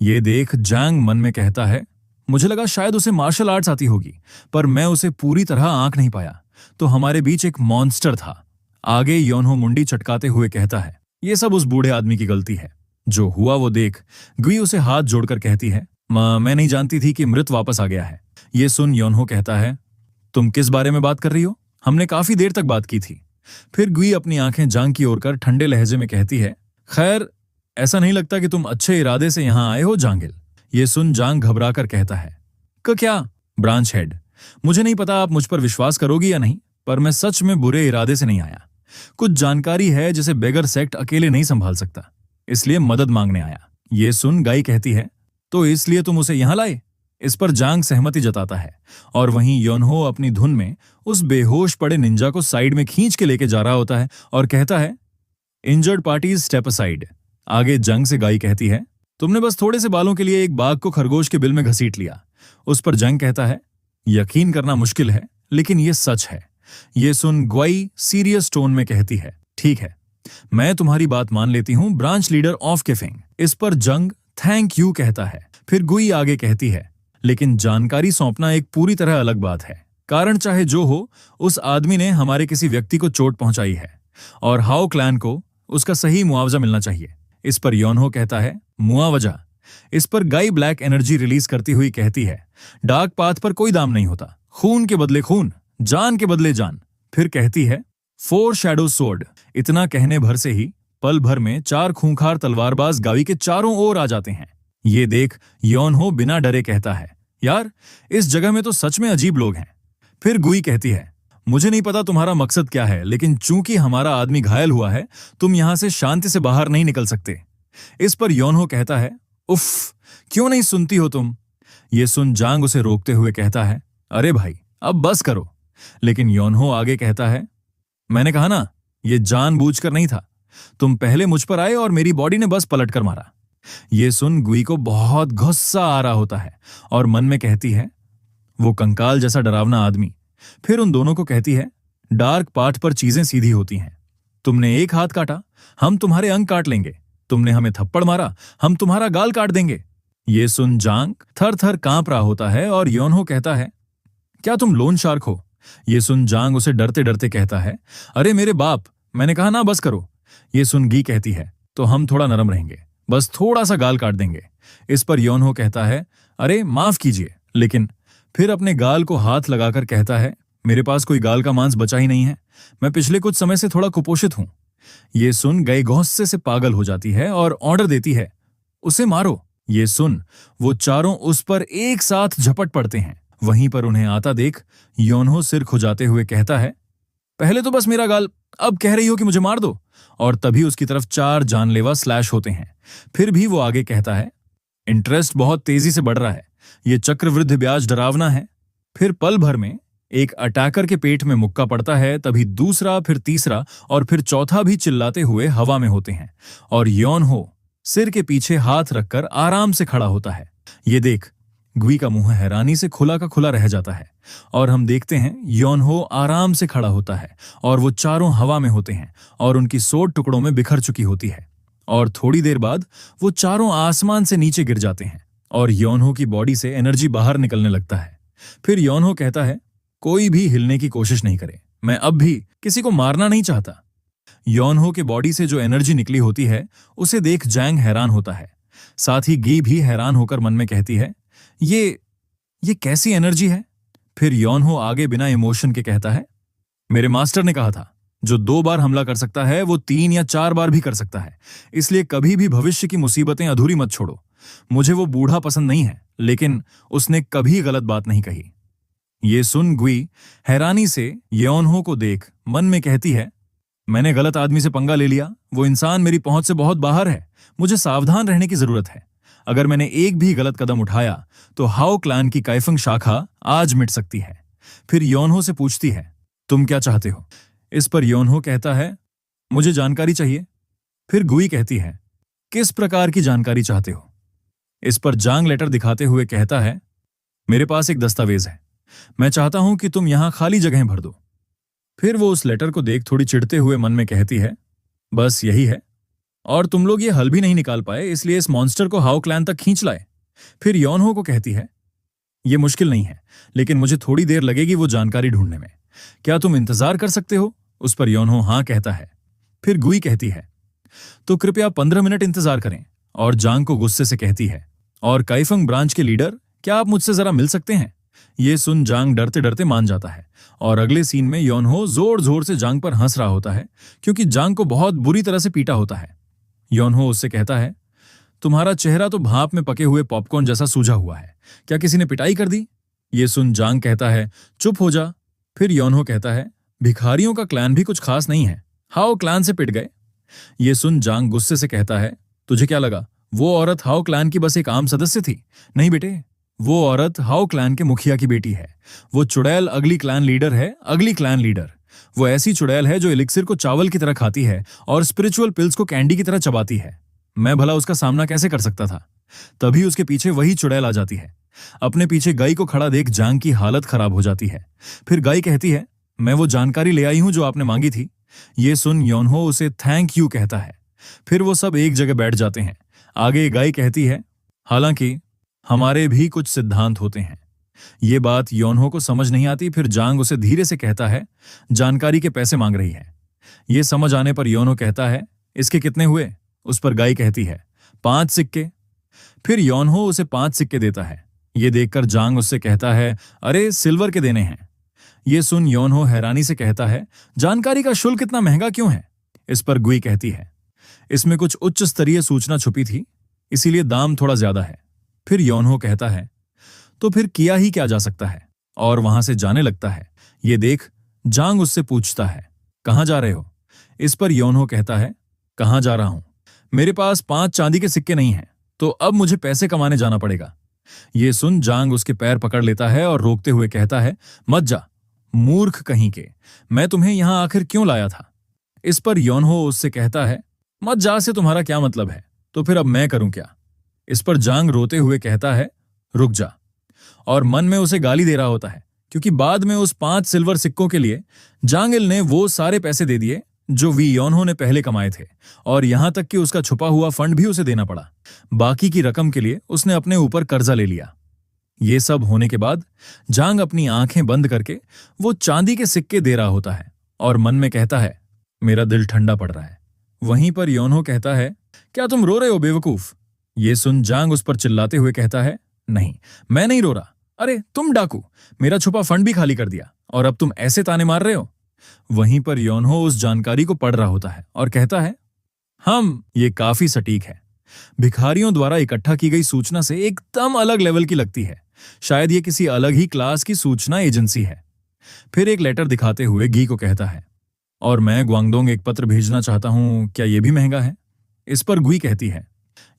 ये देख जांग मन में कहता है, मुझे लगा शायद उसे मार्शल आर्ट्स आती होगी, पर मैं उसे पूरी तरह आंक नहीं पाया, तो हमारे बीच एक मॉन्स्टर था। आगे योनहो मुंडी चटकाते हुए कहता है, ये सब उस बूढ़े आदमी की गलती है। जो हुआ वो देख गुई उसे हाथ जोड़कर कहती है, मैं नहीं जानती थी कि मृत वापस आ गया है। ये सुन योनहो कहता है, तुम किस बारे में बात कर रही हो? हमने काफी देर तक बात की थी। फिर गुई अपनी आंखें जांग की ओर कर ठंडे लहजे में कहती है, खैर ऐसा नहीं लगता कि तुम अच्छे इरादे से यहां आए हो जांगिल। ये सुन जांग घबरा कर कहता है, क्या? ब्रांच हेड, मुझे नहीं पता आप मुझ पर विश्वास करोगी या नहीं, पर मैं सच में बुरे इरादे से नहीं आया। कुछ जानकारी है जिसे बेगर सेक्ट अकेले नहीं संभाल सकता, इसलिए मदद मांगने आया। ये सुन गाई कहती है, तो इसलिए तुम उसे यहां लाए? इस पर जांग सहमति जताता है और वहीं योनहो अपनी धुन में उस बेहोश पड़े निंजा को साइड में खींच के लेके जा रहा होता है और कहता है, इंजर्ड पार्टीज स्टेप असाइड। आगे जंग से गाई कहती है, तुमने बस थोड़े से बालों के लिए एक बाघ को खरगोश के बिल में घसीट लिया। उस पर जंग कहता है, यकीन करना मुश्किल है, लेकिन यह सच है। ये सुन ग्वाई सीरियस टोन में कहती है, ठीक है, मैं तुम्हारी बात मान लेती हूं, ब्रांच लीडर ऑफ केफिंग। इस पर जंग थैंक यू कहता है। फिर गुई आगे कहती है, लेकिन जानकारी सौंपना एक पूरी तरह अलग बात है। कारण चाहे जो हो, उस आदमी ने हमारे किसी व्यक्ति को चोट पहुंचाई है और हाउ क्लैन को उसका सही मुआवजा मिलना चाहिए। इस पर योनहो कहता है, मुआवजा? इस पर गाई ब्लैक एनर्जी रिलीज करती हुई कहती है, डार्क पाथ पर कोई दाम नहीं होता, खून के बदले खून, जान के बदले जान। फिर कहती है, 4 शैडो सोर्ड। इतना कहने भर से ही पल भर में 4 खूंखार तलवारबाज गावी के चारों ओर आ जाते हैं। ये देख योनहो बिना डरे कहता है, यार इस जगह में तो सच में अजीब लोग हैं। फिर गुई कहती है, मुझे नहीं पता तुम्हारा मकसद क्या है, लेकिन चूंकि हमारा आदमी घायल हुआ है, तुम यहां से शांति से बाहर नहीं निकल सकते। इस पर योनहो कहता है, उफ, क्यों नहीं सुनती हो तुम? ये सुन जांग उसे रोकते हुए कहता है, अरे भाई अब बस करो। लेकिन योनहो आगे कहता है, मैंने कहा ना, ये जानबूझकर नहीं था। तुम पहले मुझ पर आए और मेरी बॉडी ने बस पलट कर मारा। ये सुन गुई को बहुत गुस्सा आ रहा होता है और मन में कहती है, वो कंकाल जैसा डरावना आदमी। फिर उन दोनों को कहती है, डार्क पाथ पर चीजें सीधी होती हैं। तुमने एक हाथ काटा, हम तुम्हारे अंग काट लेंगे। तुमने हमें थप्पड़ मारा, हम तुम्हारा गाल काट देंगे। ये सुन जांग थर थर कांप रहा होता है और योनहो कहता है, क्या तुम लोन शार्क हो? ये सुन जांग उसे डरते डरते कहता है, अरे मेरे बाप, मैंने कहा ना बस करो। ये सुन गी कहती है, तो हम थोड़ा नरम रहेंगे, बस थोड़ा सा गाल काट देंगे। इस पर योनहो कहता है, अरे माफ कीजिए, लेकिन फिर अपने गाल को हाथ लगाकर कहता है, मेरे पास कोई गाल का मांस बचा ही नहीं है, मैं पिछले कुछ समय से थोड़ा कुपोषित हूं। ये सुन गई गुस्से से पागल हो जाती है और ऑर्डर देती है, उसे मारो। ये सुन वो चारों उस पर एक साथ झपट पड़ते हैं। वहीं पर उन्हें आता देख योनहो सिर खुजाते हुए कहता है, पहले तो बस मेरा गाल, अब कह रही हो कि मुझे मार दो। और तभी उसकी तरफ 4 जानलेवा स्लैश होते हैं। फिर भी वो आगे कहता है, इंटरेस्ट बहुत तेजी से बढ़ रहा है, ये चक्रवृद्धि ब्याज डरावना है। फिर पल भर में एक अटैकर के पेट में मुक्का पड़ता है, तभी दूसरा, फिर तीसरा और फिर चौथा भी चिल्लाते हुए हवा में होते हैं। और यौन हो सिर के पीछे हाथ रखकर आराम से खड़ा होता है। ये देख गुई का मुंह हैरानी से खुला का खुला रह जाता है। और हम देखते हैं यौन हो आराम से खड़ा होता है और वो चारों हवा में होते हैं और उनकी सोट टुकड़ों में बिखर चुकी होती है। और थोड़ी देर बाद वो चारों आसमान से नीचे गिर जाते हैं और यौनहो की बॉडी से एनर्जी बाहर निकलने लगता है। फिर यौनहो कहता है, कोई भी हिलने की कोशिश नहीं करे, मैं अब भी किसी को मारना नहीं चाहता। यौनहो के बॉडी से जो एनर्जी निकली होती है उसे देख जैंग हैरान होता है। साथ ही गी भी हैरान होकर मन में कहती है, ये कैसी एनर्जी है। फिर यौनहो आगे बिना इमोशन के कहता है, मेरे मास्टर ने कहा था, जो 2 बार हमला कर सकता है वो 3 या 4 बार भी कर सकता है, इसलिए कभी भी भविष्य की मुसीबतें अधूरी मत छोड़ो। मुझे वो बूढ़ा पसंद नहीं है, लेकिन उसने कभी गलत बात नहीं कही। ये सुन गुई हैरानी से यौनहो को देख मन में कहती है, मैंने गलत आदमी से पंगा ले लिया, वो इंसान मेरी पहुंच से बहुत बाहर है, मुझे सावधान रहने की जरूरत है। अगर मैंने एक भी गलत कदम उठाया तो हाओ क्लैन की काइफंग शाखा आज मिट सकती है। फिर यौनहो से पूछती है, तुम क्या चाहते हो। इस पर यौनहो कहता है, मुझे जानकारी चाहिए। फिर गुई कहती है, किस प्रकार की जानकारी चाहते हो। इस पर जांग लेटर दिखाते हुए कहता है, मेरे पास एक दस्तावेज है, मैं चाहता हूं कि तुम यहां खाली जगहें भर दो। फिर वो उस लेटर को देख थोड़ी चिढ़ते हुए मन में कहती है, बस यही है, और तुम लोग ये हल भी नहीं निकाल पाए, इसलिए इस मॉन्स्टर को हाओ क्लैन तक खींच लाए। फिर यौनहो को कहती है, ये मुश्किल नहीं है, लेकिन मुझे थोड़ी देर लगेगी वो जानकारी ढूंढने में, क्या तुम इंतजार कर सकते हो। उस पर यौनहो हाँ कहता है। फिर गुई कहती है, तो कृपया 15 मिनट इंतजार करें। और जांग को गुस्से से कहती है, और काइफंग ब्रांच के लीडर, क्या आप मुझसे जरा मिल सकते हैं। ये सुन जांग डरते डरते मान जाता है और अगले सीन में यौनहो जोर जोर से जांग पर हंस रहा होता है, क्योंकि जांग को बहुत बुरी तरह से पीटा होता है। यौनहो उससे कहता है, तुम्हारा चेहरा तो भाप में पके हुए पॉपकॉर्न जैसा सूजा हुआ है, क्या किसी ने पिटाई कर दी। ये सुन जांग कहता है, चुप हो जा। फिर यौनहो कहता है, भिखारियों का क्लैन भी कुछ खास नहीं है, हाओ क्लैन से पिट गए। ये सुन जांग गुस्से से कहता है, तुझे क्या लगा वो औरत हाओ क्लैन की बस एक आम सदस्य थी। नहीं बेटे, वो औरत हाओ क्लैन के मुखिया की बेटी है। वो चुड़ैल अगली क्लैन लीडर है, अगली क्लैन लीडर। वो ऐसी चुड़ैल है जो एलिक्सिर को चावल की तरह खाती है और स्पिरिचुअल पिल्स को कैंडी की तरह चबाती है। मैं भला उसका सामना कैसे कर सकता था। तभी उसके पीछे वही चुड़ैल आ जाती है। अपने पीछे गाय को खड़ा देख जांग की हालत खराब हो जाती है। फिर गाय कहती है, मैं वो जानकारी ले आई हूं जो आपने मांगी थी। ये सुन यौनहो उसे थैंक यू कहता है। फिर वो सब एक जगह बैठ जाते हैं। आगे गाय कहती है, हालांकि हमारे भी कुछ सिद्धांत होते हैं। ये बात यौनहो को समझ नहीं आती। फिर जांग उसे धीरे से कहता है, जानकारी के पैसे मांग रही है। ये समझ आने पर यौनहो कहता है, इसके कितने हुए। उस पर गाय कहती है, 5 सिक्के। फिर यौनहो उसे 5 सिक्के देता है। ये देखकर जांग उससे कहता है, अरे सिल्वर के देने हैं। ये सुन यौनहो हैरानी से कहता है, जानकारी का शुल्क इतना महंगा क्यों है। इस पर गुई कहती है, इसमें कुछ उच्च स्तरीय सूचना छुपी थी, इसीलिए दाम थोड़ा ज्यादा है। फिर यौनहो कहता है, तो फिर किया ही क्या जा सकता है, और वहां से जाने लगता है। ये देख जांग उससे पूछता है, कहां जा रहे हो। इस पर यौनहो कहता है, कहां जा रहा हूं, मेरे पास 5 चांदी के सिक्के नहीं हैं, तो अब मुझे पैसे कमाने जाना पड़ेगा। ये सुन जांग उसके पैर पकड़ लेता है और रोकते हुए कहता है, मत जा मूर्ख कहीं के, मैं तुम्हें यहां आखिर क्यों लाया था। इस पर यौनहो उससे कहता है, मत जा से तुम्हारा क्या मतलब है, तो फिर अब मैं करूं क्या। इस पर जांग रोते हुए कहता है, रुक जा। और मन में उसे गाली दे रहा होता है, क्योंकि बाद में उस 5 सिल्वर सिक्कों के लिए जांगिल ने वो सारे पैसे दे दिए जो वी यौनहो ने पहले कमाए थे, और यहां तक कि उसका छुपा हुआ फंड भी उसे देना पड़ा। बाकी की रकम के लिए उसने अपने ऊपर कर्जा ले लिया। ये सब होने के बाद जांग अपनी आंखें बंद करके वो चांदी के सिक्के दे रहा होता है और मन में कहता है, मेरा दिल ठंडा पड़ रहा है। वहीं पर यौनहो कहता है, क्या तुम रो रहे हो बेवकूफ। ये सुन जांग उस पर चिल्लाते हुए कहता है, नहीं मैं नहीं रो रहा, अरे तुम डाकू, मेरा छुपा फंड भी खाली कर दिया और अब तुम ऐसे ताने मार रहे हो। वहीं पर यौनहो उस जानकारी को पढ़ रहा होता है और कहता है, ये काफी सटीक है, भिखारियों द्वारा इकट्ठा की गई सूचना से एकदम अलग लेवल की लगती है, शायद ये किसी अलग ही क्लास की सूचना एजेंसी है। फिर एक लेटर दिखाते हुए गी को कहता है, और मैं ग्वांगडोंग एक पत्र भेजना चाहता हूं, क्या यह भी महंगा है? इस पर गुई कहती है,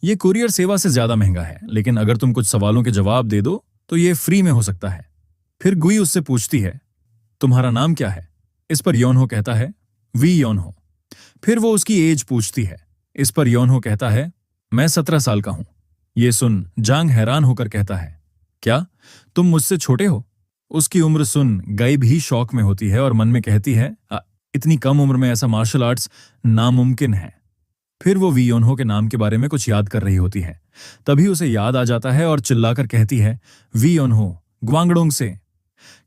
यह कुरियर सेवा से ज्यादा महंगा है, लेकिन अगर तुम कुछ सवालों के जवाब दे दो तो यह फ्री में हो सकता है। फिर गुई उससे पूछती है, तुम्हारा नाम क्या है? इस पर योनहो कहता है, वी योनहो। फिर वो उसकी एज पूछती है। इस पर योनहो कहता है, मैं 17 साल का हूं। ये सुन जांग हैरान होकर कहता है, क्या तुम मुझसे छोटे हो? उसकी उम्र सुन गई भी शौक में होती है और मन में कहती है, इतनी कम उम्र में ऐसा मार्शल आर्ट्स नामुमकिन है। फिर वो वी योनहो के नाम के बारे में कुछ याद कर रही होती है। तभी उसे याद आ जाता है और चिल्लाकर कहती है, वी योनहो, ग्वांगडोंग से।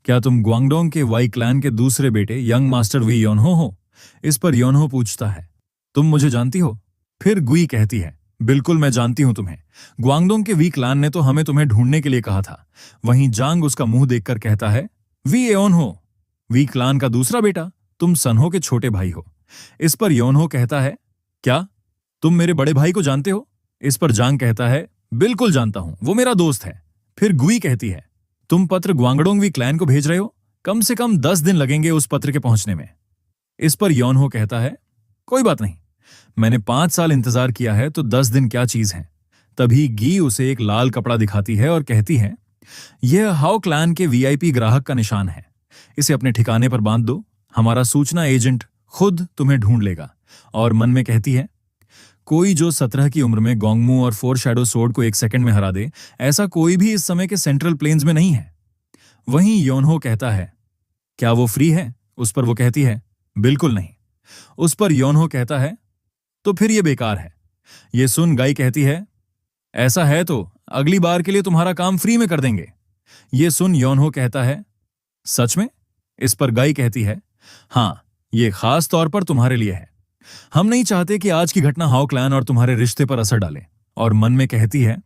क्या तुम ग्वांगडोंग के वाई क्लैन के दूसरे बेटे यंग मास्टर वी योनहो हो? इस पर योनहो पूछता है, तुम मुझे जानती हो? फिर गुई कहती है, बिल्कुल मैं जानती हूं तुम्हें। ग्वांगडोंग के वी क्लैन ने तो हमें तुम्हें ढूंढने के लिए कहा था। वहीं जांग उसका मुंह देखकर कहता है, वी योनहो, वी क्लैन का दूसरा बेटा, तुम सनहो के छोटे भाई हो। इस पर योनहो कहता है, क्या तुम मेरे बड़े भाई को जानते हो? इस पर जांग कहता है, बिल्कुल जानता हूं, वो मेरा दोस्त है। फिर गुई कहती है, तुम पत्र ग्वांगडोंग वी क्लैन को भेज रहे हो? कम से कम 10 दिन लगेंगे उस पत्र के पहुंचने में। इस पर योनहो कहता है, कोई बात नहीं, मैंने 5 साल इंतजार किया है तो 10 दिन क्या चीज है। तभी गी उसे एक लाल कपड़ा दिखाती है और कहती है, यह हाओ क्लैन के वीआईपी ग्राहक का निशान है। इसे अपने ठिकाने पर बांध दो, हमारा सूचना एजेंट खुद तुम्हें ढूंढ लेगा। और मन में कहती है, कोई जो 17 की उम्र में गोंगमू और फोर शैडो सोर्ड को 1 सेकंड में हरा दे, ऐसा कोई भी इस समय के सेंट्रल प्लेन्स में नहीं है। वहीं योनहो कहता है, क्या वो फ्री है? उस पर वो कहती है, बिल्कुल नहीं। उस पर योनहो कहता है, तो फिर ये बेकार है। ये सुन गाई कहती है, ऐसा है तो अगली बार के लिए तुम्हारा काम फ्री में कर देंगे। ये सुन योनहो कहता है, सच में? इस पर गाई कहती है, हां, ये खास तौर पर तुम्हारे लिए है। हम नहीं चाहते कि आज की घटना हाओ क्लैन और तुम्हारे रिश्ते पर असर डाले। और मन में कहती है,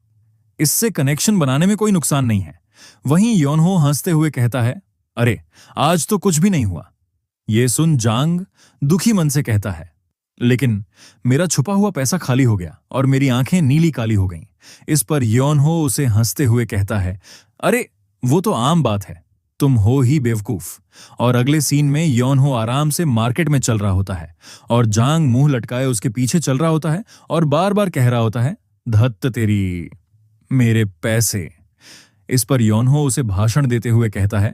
इससे कनेक्शन बनाने में कोई नुकसान नहीं है। वहीं योनहो हंसते हुए कहता है, अरे आज तो कुछ भी नहीं हुआ। ये सुन जांग दुखी मन से कहता है, लेकिन मेरा छुपा हुआ पैसा खाली हो गया और मेरी आंखें नीली काली हो गईं। इस पर योनहो उसे हंसते हुए कहता है, अरे वो तो आम बात है, तुम हो ही बेवकूफ। और अगले सीन में योनहो आराम से मार्केट में चल रहा होता है और जांग मुंह लटकाए उसके पीछे चल रहा होता है और बार बार कह रहा होता है, धत्त तेरी, मेरे पैसे। इस पर योनहो उसे भाषण देते हुए कहता है,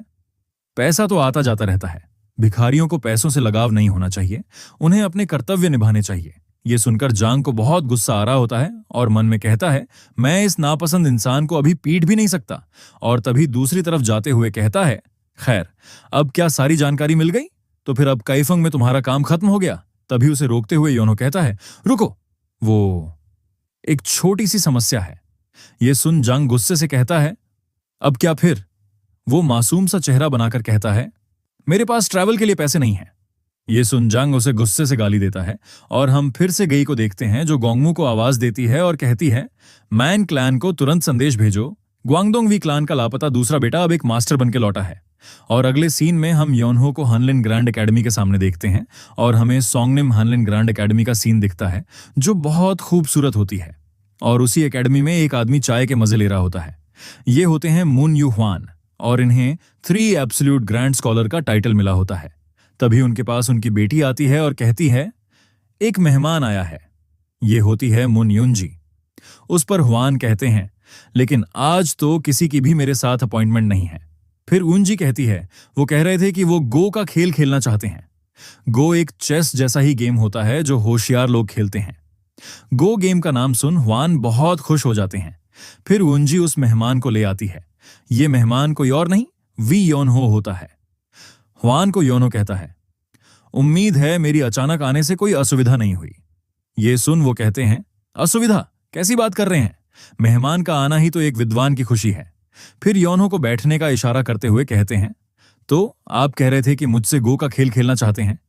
पैसा तो आता जाता रहता है, भिखारियों को पैसों से लगाव नहीं होना चाहिए, उन्हें अपने कर्तव्य निभाने चाहिए। ये सुनकर जांग को बहुत गुस्सा आ रहा होता है और मन में कहता है, मैं इस नापसंद इंसान को अभी पीट भी नहीं सकता। और तभी दूसरी तरफ जाते हुए कहता है, खैर, अब क्या सारी जानकारी मिल गई? तो फिर अब काइफंग में तुम्हारा काम खत्म हो गया। तभी उसे रोकते हुए योनहो कहता है, रुको, वो एक छोटी सी समस्या है। ये सुन जांग गुस्से से कहता है, अब क्या फिर? वो मासूम सा चेहरा बनाकर कहता है, मेरे पास ट्रैवल के लिए पैसे नहीं हैं। ये सुन जांग उसे गुस्से से गाली देता है और हम फिर से गई को देखते हैं जो गोंगमू को आवाज देती है और कहती है, मैन क्लैन को तुरंत संदेश भेजो, ग्वांगडोंग वी क्लैन का लापता दूसरा बेटा अब एक मास्टर बनके लौटा है। और अगले सीन में हम योनहो को हनलिन ग्रैंड एकेडमी के सामने देखते हैं और हमें सोंगनिम हनलिन ग्रैंड एकेडमी का सीन दिखता है जो बहुत खूबसूरत होती है। और उसी एकेडमी में एक आदमी चाय के मजे ले रहा होता है। ये होते हैं मुन यू ह्वान और इन्हें 3 एब्सोल्यूट ग्रैंड स्कॉलर का टाइटल मिला होता है। तभी उनके पास उनकी बेटी आती है और कहती है, एक मेहमान आया है। ये होती है मुन युनजी। उस पर ह्वान कहते हैं, लेकिन आज तो किसी की भी मेरे साथ अपॉइंटमेंट नहीं है। फिर उनजी कहती है, वो कह रहे थे कि वो गो का खेल खेलना चाहते हैं। गो एक चेस जैसा ही गेम होता है जो होशियार लोग खेलते हैं। गो गेम का नाम सुन ह्वान बहुत खुश हो जाते हैं। फिर उनजी उस मेहमान को ले आती है। ये मेहमान कोई और नहीं, वी योनहो होता है। ह्वान को योनो कहता है, उम्मीद है मेरी अचानक आने से कोई असुविधा नहीं हुई। ये सुन वो कहते हैं, असुविधा? कैसी बात कर रहे हैं? मेहमान का आना ही तो एक विद्वान की खुशी है। फिर योनो को बैठने का इशारा करते हुए कहते हैं, तो आप कह रहे थे कि मुझसे गो का खेल खेलना चाहते हैं।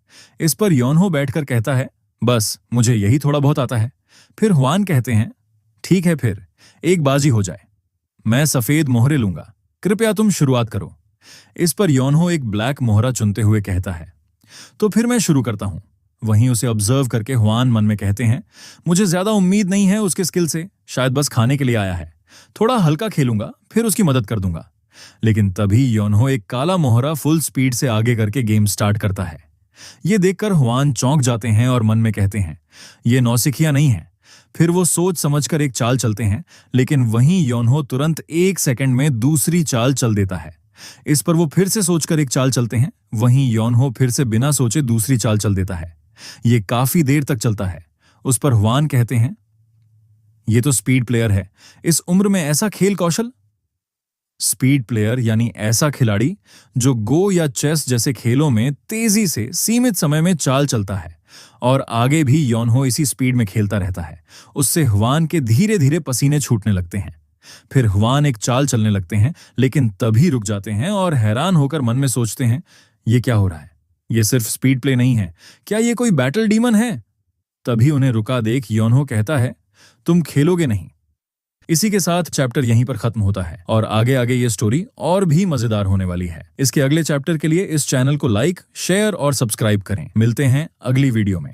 इस पर योनो बैठकर कहता है, बस मुझे यही थोड़ा बहुत आता है। फिर ह्वान कहते हैं, ठीक है, फिर एक बाजी हो जाए। मैं सफेद मोहरे लूंगा, कृपया तुम शुरुआत करो। इस पर योनहो एक ब्लैक मोहरा चुनते हुए कहता है, तो फिर मैं शुरू करता हूं। वहीं उसे ऑब्जर्व करके ह्वान मन में कहते हैं, मुझे ज्यादा उम्मीद नहीं है उसके स्किल से, शायद बस खाने के लिए आया है। थोड़ा हल्का खेलूंगा, फिर उसकी मदद कर दूंगा। लेकिन तभी योनहो एक काला मोहरा फुल स्पीड से आगे करके गेम स्टार्ट करता है। ये देखकर हुआन चौंक जाते हैं और मन में कहते हैं, ये नौसिखिया नहीं है। फिर वो सोच समझकर एक चाल चलते हैं, लेकिन वहीं योनहो तुरंत 1 सेकंड में दूसरी चाल चल देता है। इस पर वो फिर से सोचकर एक चाल चलते हैं, वहीं योनहो फिर से बिना सोचे दूसरी चाल चल देता है। ये काफी देर तक चलता है। उस पर हुआन कहते हैं, ये तो स्पीड प्लेयर है, इस उम्र में ऐसा खेल कौशल। स्पीड प्लेयर यानी ऐसा खिलाड़ी जो गो या चेस जैसे खेलों में तेजी से सीमित समय में चाल चलता है। और आगे भी योनहो इसी स्पीड में खेलता रहता है। उससे हुआन के धीरे धीरे पसीने छूटने लगते हैं। फिर हुआन एक चाल चलने लगते हैं, लेकिन तभी रुक जाते हैं और हैरान होकर मन में सोचते हैं, ये क्या हो रहा है? ये सिर्फ स्पीड प्ले नहीं है, क्या ये कोई बैटल डीमन है? तभी उन्हें रुका देख योनहो कहता है, तुम खेलोगे नहीं। इसी के साथ चैप्टर यहीं पर खत्म होता है और आगे आगे ये स्टोरी और भी मजेदार होने वाली है। इसके अगले चैप्टर के लिए इस चैनल को लाइक, शेयर और सब्सक्राइब करें। मिलते हैं अगली वीडियो में।